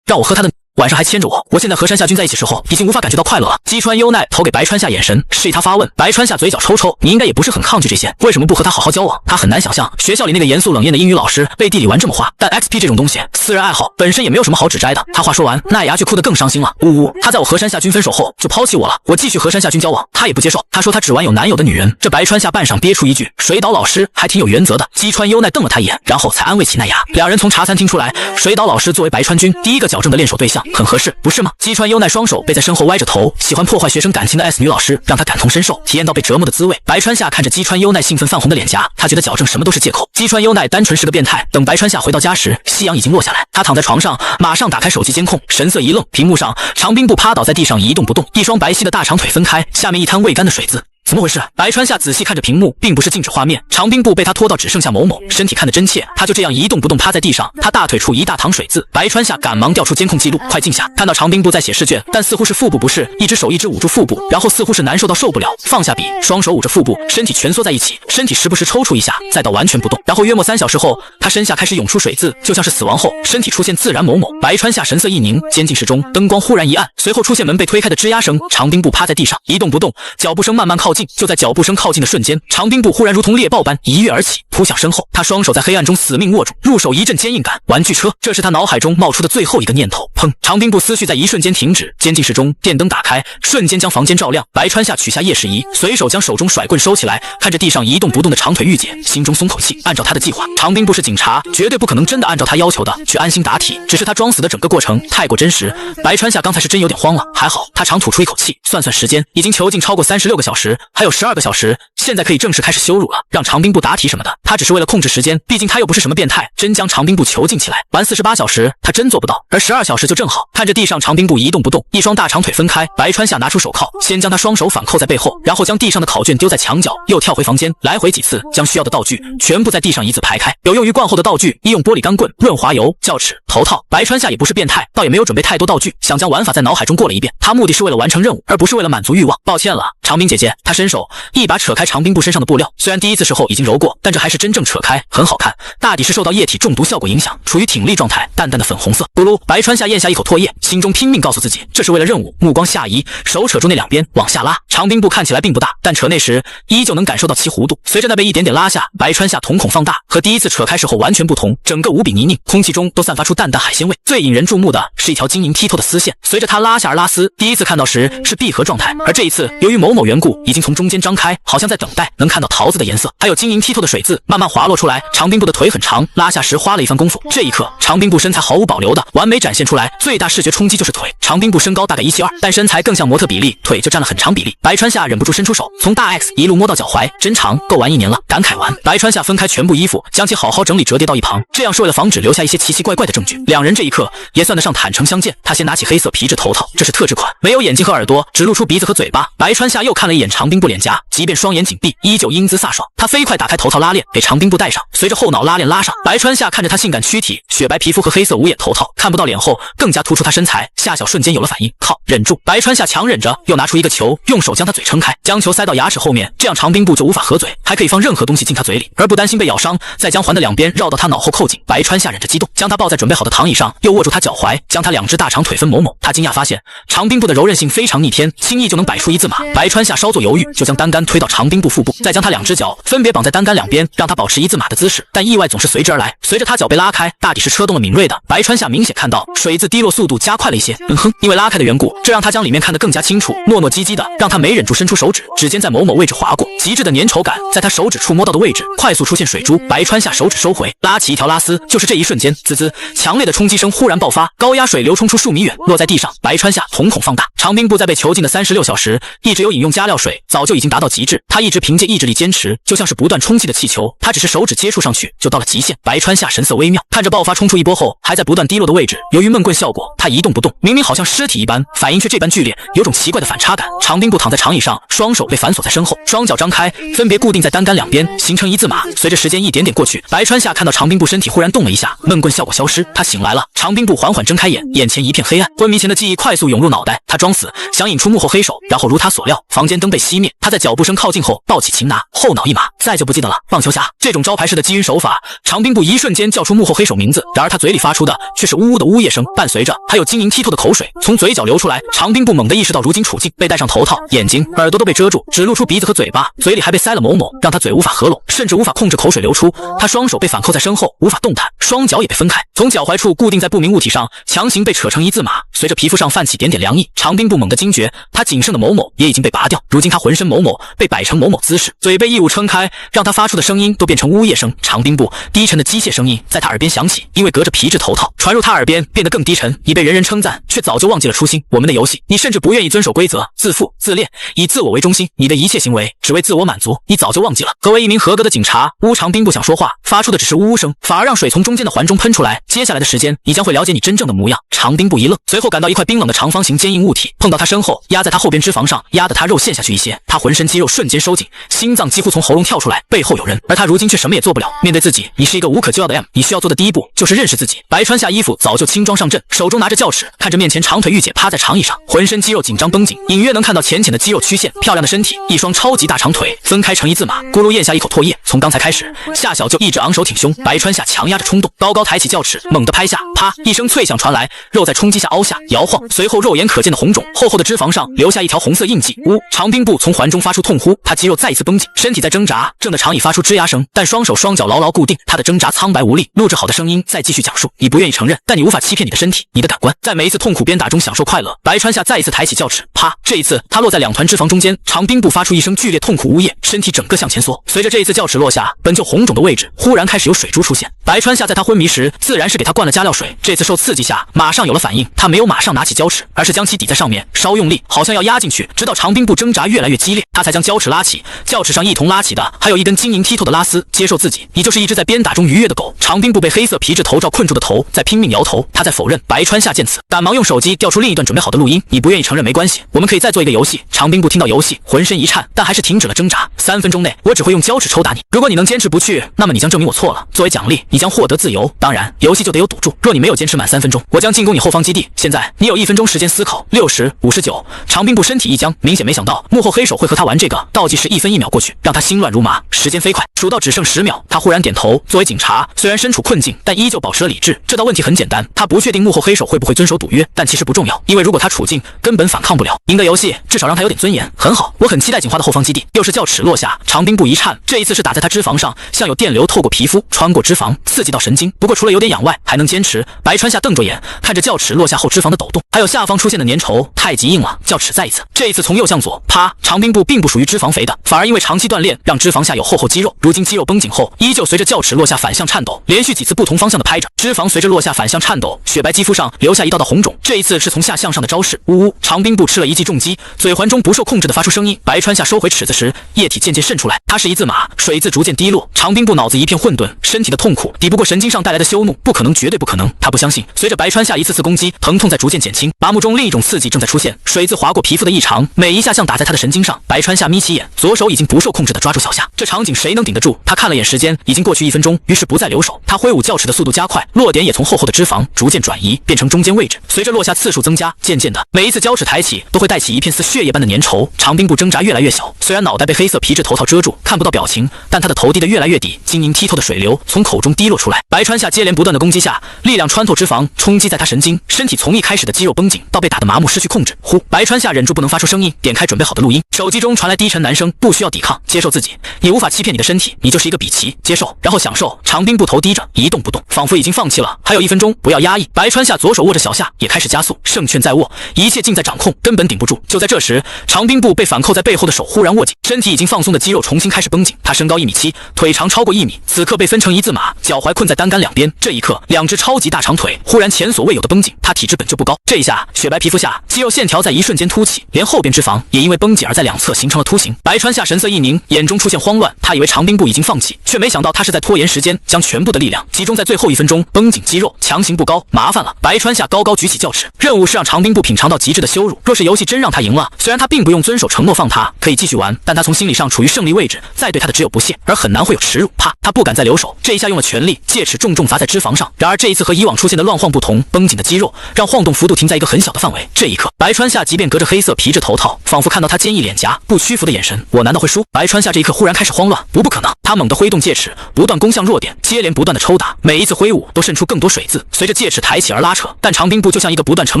让我和他的晚上还牵着我现在和山下君在一起时候，已经无法感觉到快乐了。击川优奈投给白川夏眼神，示意他发问。白川夏嘴角抽抽，你应该也不是很抗拒这些，为什么不和他好好交往？他很难想象学校里那个严肃冷艳的英语老师背地里玩这么花，但 XP 这种东西，私人爱好本身也没有什么好指摘的。他话说完，奈牙却哭得更伤心了。呜呜，他在我和山下君分手后就抛弃我了，我继续和山下君交往，他也不接受。他说他只玩有男友的女人。这白川夏半晌憋出一句，水岛老师还挺有原则的。击川优奈瞪了他一眼，然后才安慰起奈牙。两人从茶餐厅出来，水岛老师作为白川君第一个矫正的练手对象，很合适，不是吗？击川优奈双手背在身后歪着头，喜欢破坏学生感情的 S 女老师让她感同身受，体验到被折磨的滋味。白川夏看着击川优奈兴奋泛红的脸颊，他觉得矫正什么都是借口。击川优奈单纯是个变态。等白川夏回到家时，夕阳已经落下来，他躺在床上，马上打开手机监控，神色一愣，屏幕上长兵部趴倒在地上一动不动，一双白皙的大长腿分开，下面一滩未干的水渍。怎么回事？白川夏仔细看着屏幕，并不是静止画面，长兵部被他拖到只剩下某某，身体看得真切，他就这样一动不动趴在地上，他大腿处一大淌水渍。白川夏赶忙调出监控记录，快静下，看到长兵部在写试卷，但似乎是腹部不适，一只手一直捂住腹部，然后似乎是难受到受不了，放下笔，双手捂着腹部，身体蜷缩在一起，身体时不时抽搐一下，再到完全不动，然后约莫3小时后，他身下开始涌出水渍，就像是死亡后身体出现自然某某。白川夏神色一凝，监禁室中灯光忽然一暗，随后出现门被推开的吱呀声，长兵部趴在地上一动不动，脚步声慢慢靠近，就在脚步声靠近的瞬间，长兵部忽然如同猎豹般一跃而起，扑向身后。他双手在黑暗中死命握住，入手一阵坚硬感。玩具车，这是他脑海中冒出的最后一个念头。砰！长兵部思绪在一瞬间停止。监禁室中电灯打开，瞬间将房间照亮。白川夏取下夜视仪，随手将手中甩棍收起来，看着地上一动不动的长腿御姐，心中松口气。按照他的计划，长兵部是警察，绝对不可能真的按照他要求的去安心答题，只是他装死的整个过程太过真实。白川夏刚才是真有点慌了，还好他长吐出一口气，算算时间，已经囚禁超过36个小时，还有12个小时。现在可以正式开始羞辱了，让长兵部答题什么的，他只是为了控制时间，毕竟他又不是什么变态，真将长兵部囚禁起来，玩48小时他真做不到，而12小时就正好。看着地上长兵部一动不动，一双大长腿分开，白川夏拿出手铐，先将他双手反扣在背后，然后将地上的考卷丢在墙角，又跳回房间，来回几次，将需要的道具全部在地上一字排开。有用于灌后的道具，医用玻璃钢棍、润滑油、教尺、头套。白川夏也不是变态，倒也没有准备太多道具，想将玩法在脑海中过了一遍。他目的是为了完成任务，而不是为了满足欲望。抱歉了，长冰姐姐。他伸手一把扯开长冰布身上的布料，虽然第一次时候已经揉过，但这还是真正扯开，很好看。大抵是受到液体中毒效果影响，处于挺立状态，淡淡的粉红色。咕噜，白川夏咽下一口唾液，心中拼命告诉自己，这是为了任务。目光下移，手扯住那两边往下拉。长冰布看起来并不大，但扯内时依旧能感受到其弧度。随着那被一点点拉下，白川夏瞳孔放大，和第一次扯开时候完全不同，整个无比泥泞，空气中都散发出淡淡海鲜味。最引人注目的是一条晶莹剔透的丝线，随着它拉下而拉丝。第一次看到时是闭合状态，而这一次由于某某缘故，已经从中间张开，好像在等待能看到桃子的颜色，还有晶莹剔透的水渍慢慢滑落出来。长冰布的腿很长，拉下时花了一番功夫。这一刻，长冰布身材毫无保留的完美展现出来，最大视觉冲击就是腿。长冰布身高大概172，但身材更像模特比例，腿就占了很长比例。白川夏忍不住伸出手，从大 X 一路摸到脚踝，真长，够玩1年了。感慨完，白川夏分开全部衣服，将其好好整理折叠到一旁，这样是为了防止留下一些奇奇怪怪的证据。两人这一刻也算得上坦诚相见。他先拿起黑色皮质头套，这是特制款，没有眼睛和耳朵，只露出鼻子和嘴巴。白川夏又看了一眼长冰布脸颊，即便双眼紧闭，依旧英姿飒爽。他飞快打开头套拉链，给长冰布戴上，随着后脑拉链拉上，白川夏看着他性感躯体、雪白皮肤和黑色无眼头套，看不到脸后更加突出他身材。夏小瞬间有了反应，靠，忍住！白川夏强忍着，又拿出一个球，用手将他嘴撑开，将球塞到牙齿后面，这样长冰布就无法合嘴，还可以放任何东西进他嘴里，而不担心被咬伤。再将环的两边绕到他脑后扣紧。白川夏忍着激动，将他抱在准备好的躺椅上，又握住他脚踝，将他两只大长腿分某某。他惊讶发现长冰布的柔韧性非常逆天，轻易就能摆出一字马。白川夏稍作犹豫，就将单杆推到长冰布腹部，再将他两只脚分别绑在单杆两边，让他保持一字马的姿势。但意外总是随之而来，随着他脚被拉开，大抵是车动了敏锐的，白川夏明显看到水渍滴落速度加快了一些。因为拉开的缘故，这让他将里面看得更加清楚，糯糯唧唧的，让他没忍住伸出手指，指尖在某某位置划过，极致的粘稠感在他手指触摸到的位置快速出现水珠。白川夏手指收回，拉起一条拉丝，就是这一瞬间，滋滋，强烈的冲击声忽然爆发，高压水流冲出数米远，落在地上。白川夏瞳孔放大，长冰布在被囚禁的36小时，一直有饮用加料水，早就已经达到极致。他一直凭借意志力坚持，就像是不断充气的气球，他只是手指接触上去就到了极限。白川夏神色微妙，看着爆发冲出一波后还在不断滴落的位置，由于闷棍效果，他一动不动，明明好像尸体一般，反应却这般剧烈，有种奇怪的反差感。长冰布躺在长椅上，双手被反锁在身后，双脚张开，分别固定在单杆两边，形成一字马。随着时间一点点过去，白川夏看到长冰布身体忽然动了一下，闷棍效果消失，他醒来了。长冰布缓缓睁开眼，眼前一片黑暗，昏迷前的记忆快速涌入脑袋。他装死，想引出幕后黑手，然后如他所料，房间灯被熄灭。他在脚步声靠近后抱起擒拿，后脑一马，再就不记得了。棒球侠这种招牌式的击晕手法，长冰布一瞬间叫出幕后黑手名字，然而他嘴里发出的却是呜呜的呜咽声，伴随着还有晶莹剔透的口水从嘴角流出来。长冰布猛地意识到如今处境，被戴上头套，眼睛、耳朵都被遮住，只露出鼻子和嘴巴，嘴里还被塞了某某，让他嘴无法合拢，甚至无法控制口水流出。他双手被反扣在身后，无法动弹，双脚也被分开，从脚踝处固定在不明物体上，强行被扯成一字马。随着皮肤上泛起点点凉意，长冰布猛地惊觉，他仅剩的某某也已经被拔掉。如今他浑身某某被摆成某某姿势，嘴被异物撑开，让他发出的声音都变成呜咽声。长冰布低沉的机械声音在他耳边响起，因为隔着皮质头套传入他耳边，变得更低沉，已被人人称赞，却早就忘记了初心。我们的游戏，你甚至不愿意遵守规则，自负自恋，以自我为中心，你的一切行为只为自我满足，你早就忘记了何为一名合格的警察。长冰布想说话，发出的只是呜呜声，反而让水从中间的环中喷出来。接下来的时间，你将会了解你真正的模样。长冰布一愣，随后感到一块冰冷的长方形坚硬物体碰到他身后，压在他后边脂肪上，压得他肉陷下去一些。他浑身肌肉瞬间收紧，心脏几乎从喉咙跳出来，背后有人，而他如今却什么也做不了。面对自己，你是一个无可救药的 M， 你需要做的第一步就是认识自己。白川夏衣服早就轻装上阵，手中拿着教尺，看着面前长腿御姐趴在长椅上，浑身肌肉紧张绷紧，隐约能看到浅浅的肌肉曲线，漂亮的身体，一双超级大长腿分开成一字马。咕噜咽下一口唾液，从刚才开始，夏小就一直昂首挺胸，白川夏强压着冲动，高高抬起教尺，猛地拍下，啪一声脆响传来，肉在冲击下凹下摇晃，随后肉眼可见的红肿，厚厚的脂肪上留下一条红色印记。长冰布从环中发出痛呼，他肌肉再一次绷紧，身体在挣扎，正的长椅发出吱呀声，但双手双脚牢牢固定，他的挣扎苍白无力。录制好的声音再继续讲述，你不愿意承认，但你无法欺骗你的身体，你的感官，在每一次痛苦鞭打中享受快乐。白川夏再一次抬起教尺，啪，这一次他落在两团脂肪中间，长冰布发出一声剧烈痛苦呜咽，身体整个向前缩。随着这一次教尺落下，本就红肿的位置忽然开始有水珠出现。白川夏在他昏迷时自然是给他灌了加料水，这次受刺激下马上有了反应，他没有马上拿起胶尺，而是将其抵在上面，稍用力，好像要压进去，直到长冰布挣扎越来越激烈，他才将胶尺拉起。教尺上一同拉起的还有一根晶莹剔透的拉丝。接受自己，你就是一只在鞭打中愉悦的狗。长冰布被黑色皮质头罩困住的头在拼命摇头，他在否认。白川夏见此，赶忙用手机调出另一段准备好的录音。你不愿意承认没关系，我们可以再做一个游戏。长冰布听到游戏，浑身一颤，但还是停止了挣扎。3分钟内，我只会用胶尺抽打你。如果你能坚持不去，那么你将证明我错了。作为奖励，你将获得自由。当然，游戏就得有有赌注。若你没有坚持满3分钟，我将进攻你后方基地。现在你有1分钟时间思考。60、59，长兵部身体一僵，明显没想到幕后黑手会和他玩这个倒计时，1分1秒过去，让他心乱如麻。时间飞快，数到只剩10秒，他忽然点头。作为警察，虽然身处困境，但依旧保持了理智。这道问题很简单，他不确定幕后黑手会不会遵守赌约，但其实不重要，因为如果他处境根本反抗不了，赢得游戏至少让他有点尊严。很好，我很期待警花的后方基地。又是教齿落下，长兵部一颤，这一次是打在他脂肪上，像有电流透过皮肤穿过脂肪，刺激到神经。不过除了有点痒外，还能坚持。白川夏瞪着眼看着教齿落下后脂肪的抖动，还有下方出现的粘稠，太极硬了。教齿再一次，这一次从右向左，啪！长兵部并不属于脂肪肥的，反而因为长期锻炼，让脂肪下有厚厚肌肉。如今肌肉绷紧后，依旧随着教齿落下反向颤抖，连续几次不同方向的拍着，脂肪随着落下反向颤抖，雪白肌肤上留下一道道红肿。这一次是从下向上的招式。呜呜！长兵部吃了一记重击，嘴环中不受控制的发出声音。白川夏收回尺子时，液体渐渐渗出来，它是一字马，水渍逐渐滴落。长兵部脑子一片混沌，身体的痛苦抵不过神经上带来的羞怒，不可能，绝对不可能。他不相信。随着白川夏一次次攻击，疼痛在逐渐减轻，麻木中另一种刺激正在出现，水渍划过皮肤的异常，每一下像打在他的神经上。白川夏眯起眼，左手已经不受控制地抓住小夏。这场景谁能顶得住？他看了眼时间，已经过去1分钟，于是不再留手。他挥舞教齿的速度加快，落点也从厚厚的脂肪逐渐转移，变成中间位置。随着落下次数增加，渐渐的，每一次胶齿抬起都会带起一片似血液般的粘稠。长兵部挣扎越来越小，虽然脑袋被黑色皮质头套遮住，看不到表情，但他的头低得越来越低，晶莹剔透的水流从口中滴落出来。白川夏接连不断的攻击下，力量穿透脂肪，冲击在他神经，身体从一开始的肌肉绷紧到被打得麻木失去控制。呼！白川夏忍住不能发出声音，点开准备好的录音，手机中传来低沉男声：不需要抵抗，接受自己，你无法欺骗你的身体，你就是一个比奇，接受，然后享受。长兵部头低着，一动不动，仿佛已经放弃了。还有1分钟，不要压抑。白川夏左手握着小夏，也开始加速，胜券在握，一切尽在掌控，根本顶不住。就在这时，长兵部被反扣在背后的手忽然握紧，身体已经放松的肌肉重新开始绷紧。他身高1.7米，腿长超过1米，此刻被分成一字马，脚踝困在单杆两边。这一刻，2只超级大长腿忽然前所未有的绷紧。他体质本就不高，这一下，雪白皮肤下肌肉线条在一瞬间凸起，连后边脂肪也因为绷紧而在两侧形成了凸形。白川夏神色一凝，眼中出现慌乱，他以为长兵部已经放弃，却没想到他是在拖延时间，将全部的力量集中在最后1分钟，绷紧肌肉，强行步高，麻烦了。白川夏高高举起教齿，任务是让长兵部品尝到极致的羞辱。若是游戏真让他赢了，虽然他并不用遵守承诺放他，可以继续玩，但他从心理上处于胜利位置，再对他的只有不屑，而很难会有耻辱。啪！他不敢再留手，这一下用了全力，戒齿重重砸在脂肪上。然而这一次和以往出现的乱晃不同，绷紧的肌肉让晃动幅度停在一个很小的范围。这一刻，白川夏即便隔着黑色皮质头套，仿佛看到他坚毅脸颊、不屈服的眼神。我难道会输？白川夏这一刻忽然开始慌乱，不可能！他猛地挥动戒齿，不断攻向弱点，接连不断的抽打，每一次挥舞都渗出更多水渍，随着戒齿抬起而拉扯。但长兵部就像一个不断承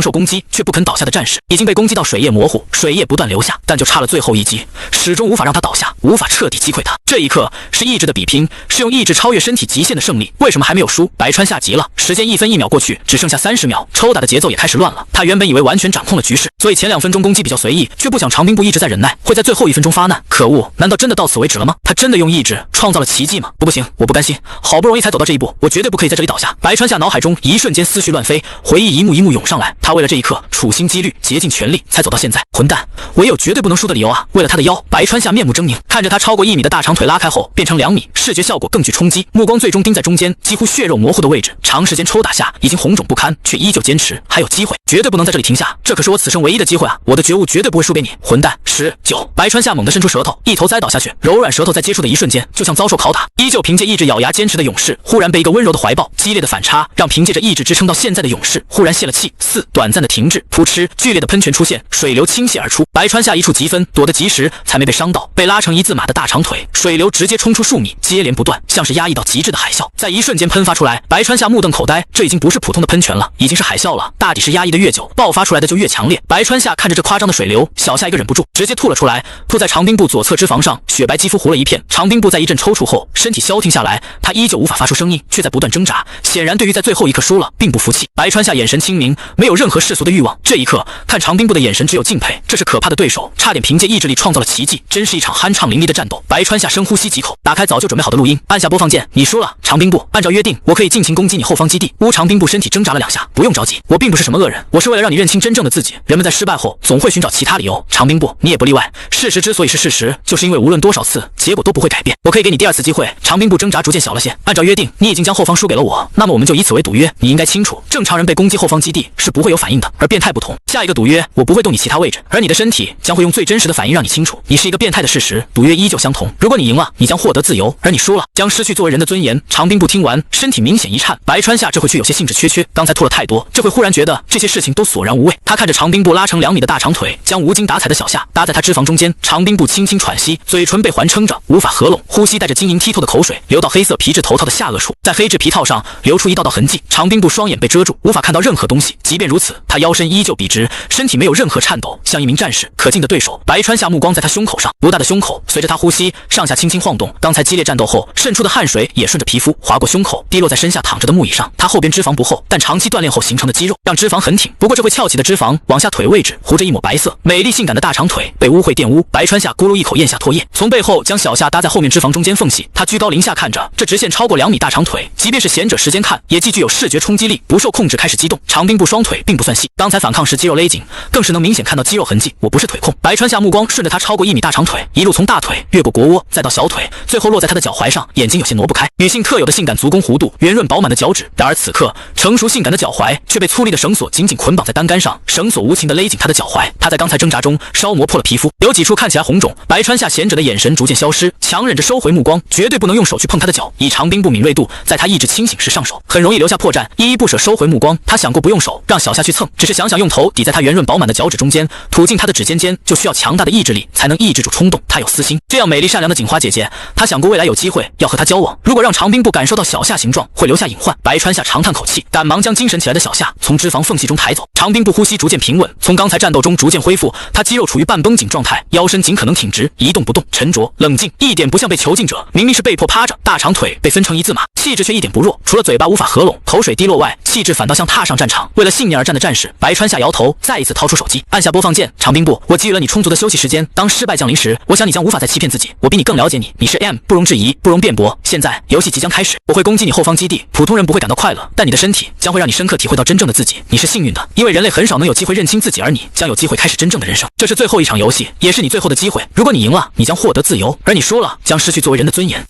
受攻击却不肯倒下的战士，已经被攻击到水液模糊，水液不断流下，但就差了最后一击，始终无法让他倒下，无法彻底击溃他。这一刻是意志的比拼，是用意志超越身体极限的胜利。为什么还没有输？白川夏急了，时间1分1秒过去，只剩下30秒，抽打的节奏也开始乱了。他原本以为完全掌控了局势，所以前2分钟攻击比较随意，却不想长兵部一直在忍耐，会在最后1分钟发难。可恶，难道真的到此为止了吗？他真的用意志创造了奇迹吗？不行，我不甘心，好不容易才走到这一步，我绝对不可以在这里倒下。白川夏脑海中一瞬间思绪乱飞，回忆一幕一幕涌上来，他为了这一刻处心积虑，竭尽全力，才走到现在。混蛋，我也有绝对不能输的理由啊！为了他的腰，白川夏面目狰狞，看着他超过1米的大长腿拉开后变成2米，视觉效果更具冲击，目光最终盯在中间几乎血肉模糊的位置。长时间抽打下已经红肿不堪，却依旧坚持，还有机会，绝对不能在这里停下，这可是我此生唯一的机会啊！我的觉悟绝对不会输给你，混蛋！10、9，白川夏猛地伸出舌头，一头栽倒下去，柔软舌头在接触的一瞬间就像遭受拷打。依旧凭借意志咬牙坚持的勇士，忽然被一个温柔的怀抱，激烈的反差让凭借着意志支撑到现在的勇士忽然泄了气。4，短暂的停滞，扑哧，剧烈的喷泉出现，水流倾泻而出。白川夏一触即分，躲得及时，才没被伤到。被拉成一字马的大长腿，水流直接冲出数米，接连不断，像是压抑到极致的海啸，在一瞬间喷发出来。白川夏目瞪口呆，这已经不是普通的喷泉了，已经是海啸了。大抵是压抑的越久，爆发出来的就越强烈。白川夏看着这夸张的水流，小夏一个忍不住，直接吐了出来，吐在长兵部左侧脂肪上，雪白肌肤糊了一片。长兵部在一阵抽搐后，身体消停下来，他依旧无法发出声音，却在不断挣扎，显然对于在最后一刻输了并不服气。白川夏眼神清明，没有任何世俗的欲望。这一刻看长兵部的眼神只有敬佩，这是可怕的对手，差点凭借意志力创造了奇迹，真是一场酣畅淋漓的战斗。白川夏深呼吸几口，打开早就准备好的录音，按下播放键。你输了，长兵部，按照约定，我可以尽情攻击你后方基地。长兵部身体挣扎了2下，不用着急，我并不是什么恶人，我是为了让你认清真正的自己。人们在失败后总会寻找其他理由，长兵部你也不例外。事实之所以是事实，就是因为无论多少次，结果都不会改变。我可以给你第2次机会。长兵部挣扎逐渐小了些，按照约定，你已经将后方输给了我，那么我们就以此为赌约。你应该清楚，正常人被攻击后方基地是不会有反应的，而变态不同。下一个赌约，我不会动你其他位置，而你的身体将会用最真实的反应让你清楚，你是一个变态的事实。赌约依旧相同，如果你赢了，你将获得自由，而你输了，将失去作为人的尊严。长兵部听完，身体明显一颤。白川夏这会去有些兴致缺缺，刚才吐了太多，这会忽然觉得这些事情都索然无味。他看着长兵部拉成2米的大长腿，将无精打采的小夏搭在他脂肪中间。长兵部轻轻喘息，嘴唇被环撑着，无法合拢，呼吸带着晶莹剔透的口水流到黑色皮质头套的下颚处，在黑质皮套上流出一道道痕迹。长兵部双眼被遮住，无法看到任何东西。即便如此，他腰身依旧笔直，身体没有任何颤抖，像一名战士可敬的对手。白川夏目光在他胸口上，不大的胸口随着他呼吸上下轻轻晃动。刚才激烈战斗后渗出的汗水也顺着皮肤划过胸口，滴落在身下躺着的木椅上。他后边脂肪不厚，但长期锻炼后形成的肌肉让脂肪很挺。不过这会翘起的脂肪往下腿位置糊着一抹白色，美丽性感的大长腿被污秽玷污。白川夏咕噜一口咽下唾液，从背后将小夏搭在后面脂肪中间缝隙。他居高临下看着这直线超过2米大长腿，即便是闲者时间看，也既具有视觉冲击力，不受控制开始激动。长兵部双腿并不算细，刚才反抗时肌肉勒紧，更是能明显看到肌肉痕迹。我不是腿控。白川夏目光顺着他超过1米大长腿，一路从大腿越过国窝，再到小腿，最后落在他的脚踝上，眼睛有些挪不开。女性特有的性感足弓弧度，圆润饱满的脚趾。然而此刻，成熟性感的脚踝却被粗粝的绳索紧紧捆绑在单杆上，绳索无情地勒紧他的脚踝。他在刚才挣扎中稍磨破了皮肤，有几处看起来红肿。白川夏闲者的眼神逐渐消失，强忍着收回目光，绝对不能用手去碰他的脚。以长兵部敏锐度，在他意志清醒时上手，很容易留下破绽。依依不舍收回目光，他想过不用手让小夏去蹭，只是想用头抵在他圆润饱满的脚趾中间，吐进他的指尖间，就需要强大的意志力才能抑制住冲动。他有私心，这样美丽善良的警花姐姐，他想过未来有机会要和她交往。如果让长兵部感受到小夏形状，会留下隐患。白川夏长叹口气，赶忙将精神起来的小夏从脂肪缝隙中抬走。长兵部呼吸逐渐平稳，从刚才战斗中逐渐恢复，他肌肉处于半绷紧状态，腰身尽可能挺直，一动不动，沉着冷静，一点不像被囚禁者。明明是被迫趴着，大长腿被分成一字马，气质却一点不弱，除了嘴巴无法合拢，口水滴落外，气质反倒像踏上战场为了信念而战的战士。白川夏摇头，再一次掏出手机，按下播放键。长兵部，我给予了你充足的休息时间，当失败降临时，我想你将无法再欺骗自己。我比你更了解你，你是 M， 不容置疑，不容辩驳。现在游戏即将开始，我会攻击你后方基地，普通人不会感到快乐，但你的身体将会让你深刻体会到真正的自己。你是幸运的，因为人类很少能有机会认清自己，而你将有机会开始真正的人生。这是最后一场游戏，也是你最后的机会。如果你赢了，你将获得自由，而你输了，将失去作为人的尊严。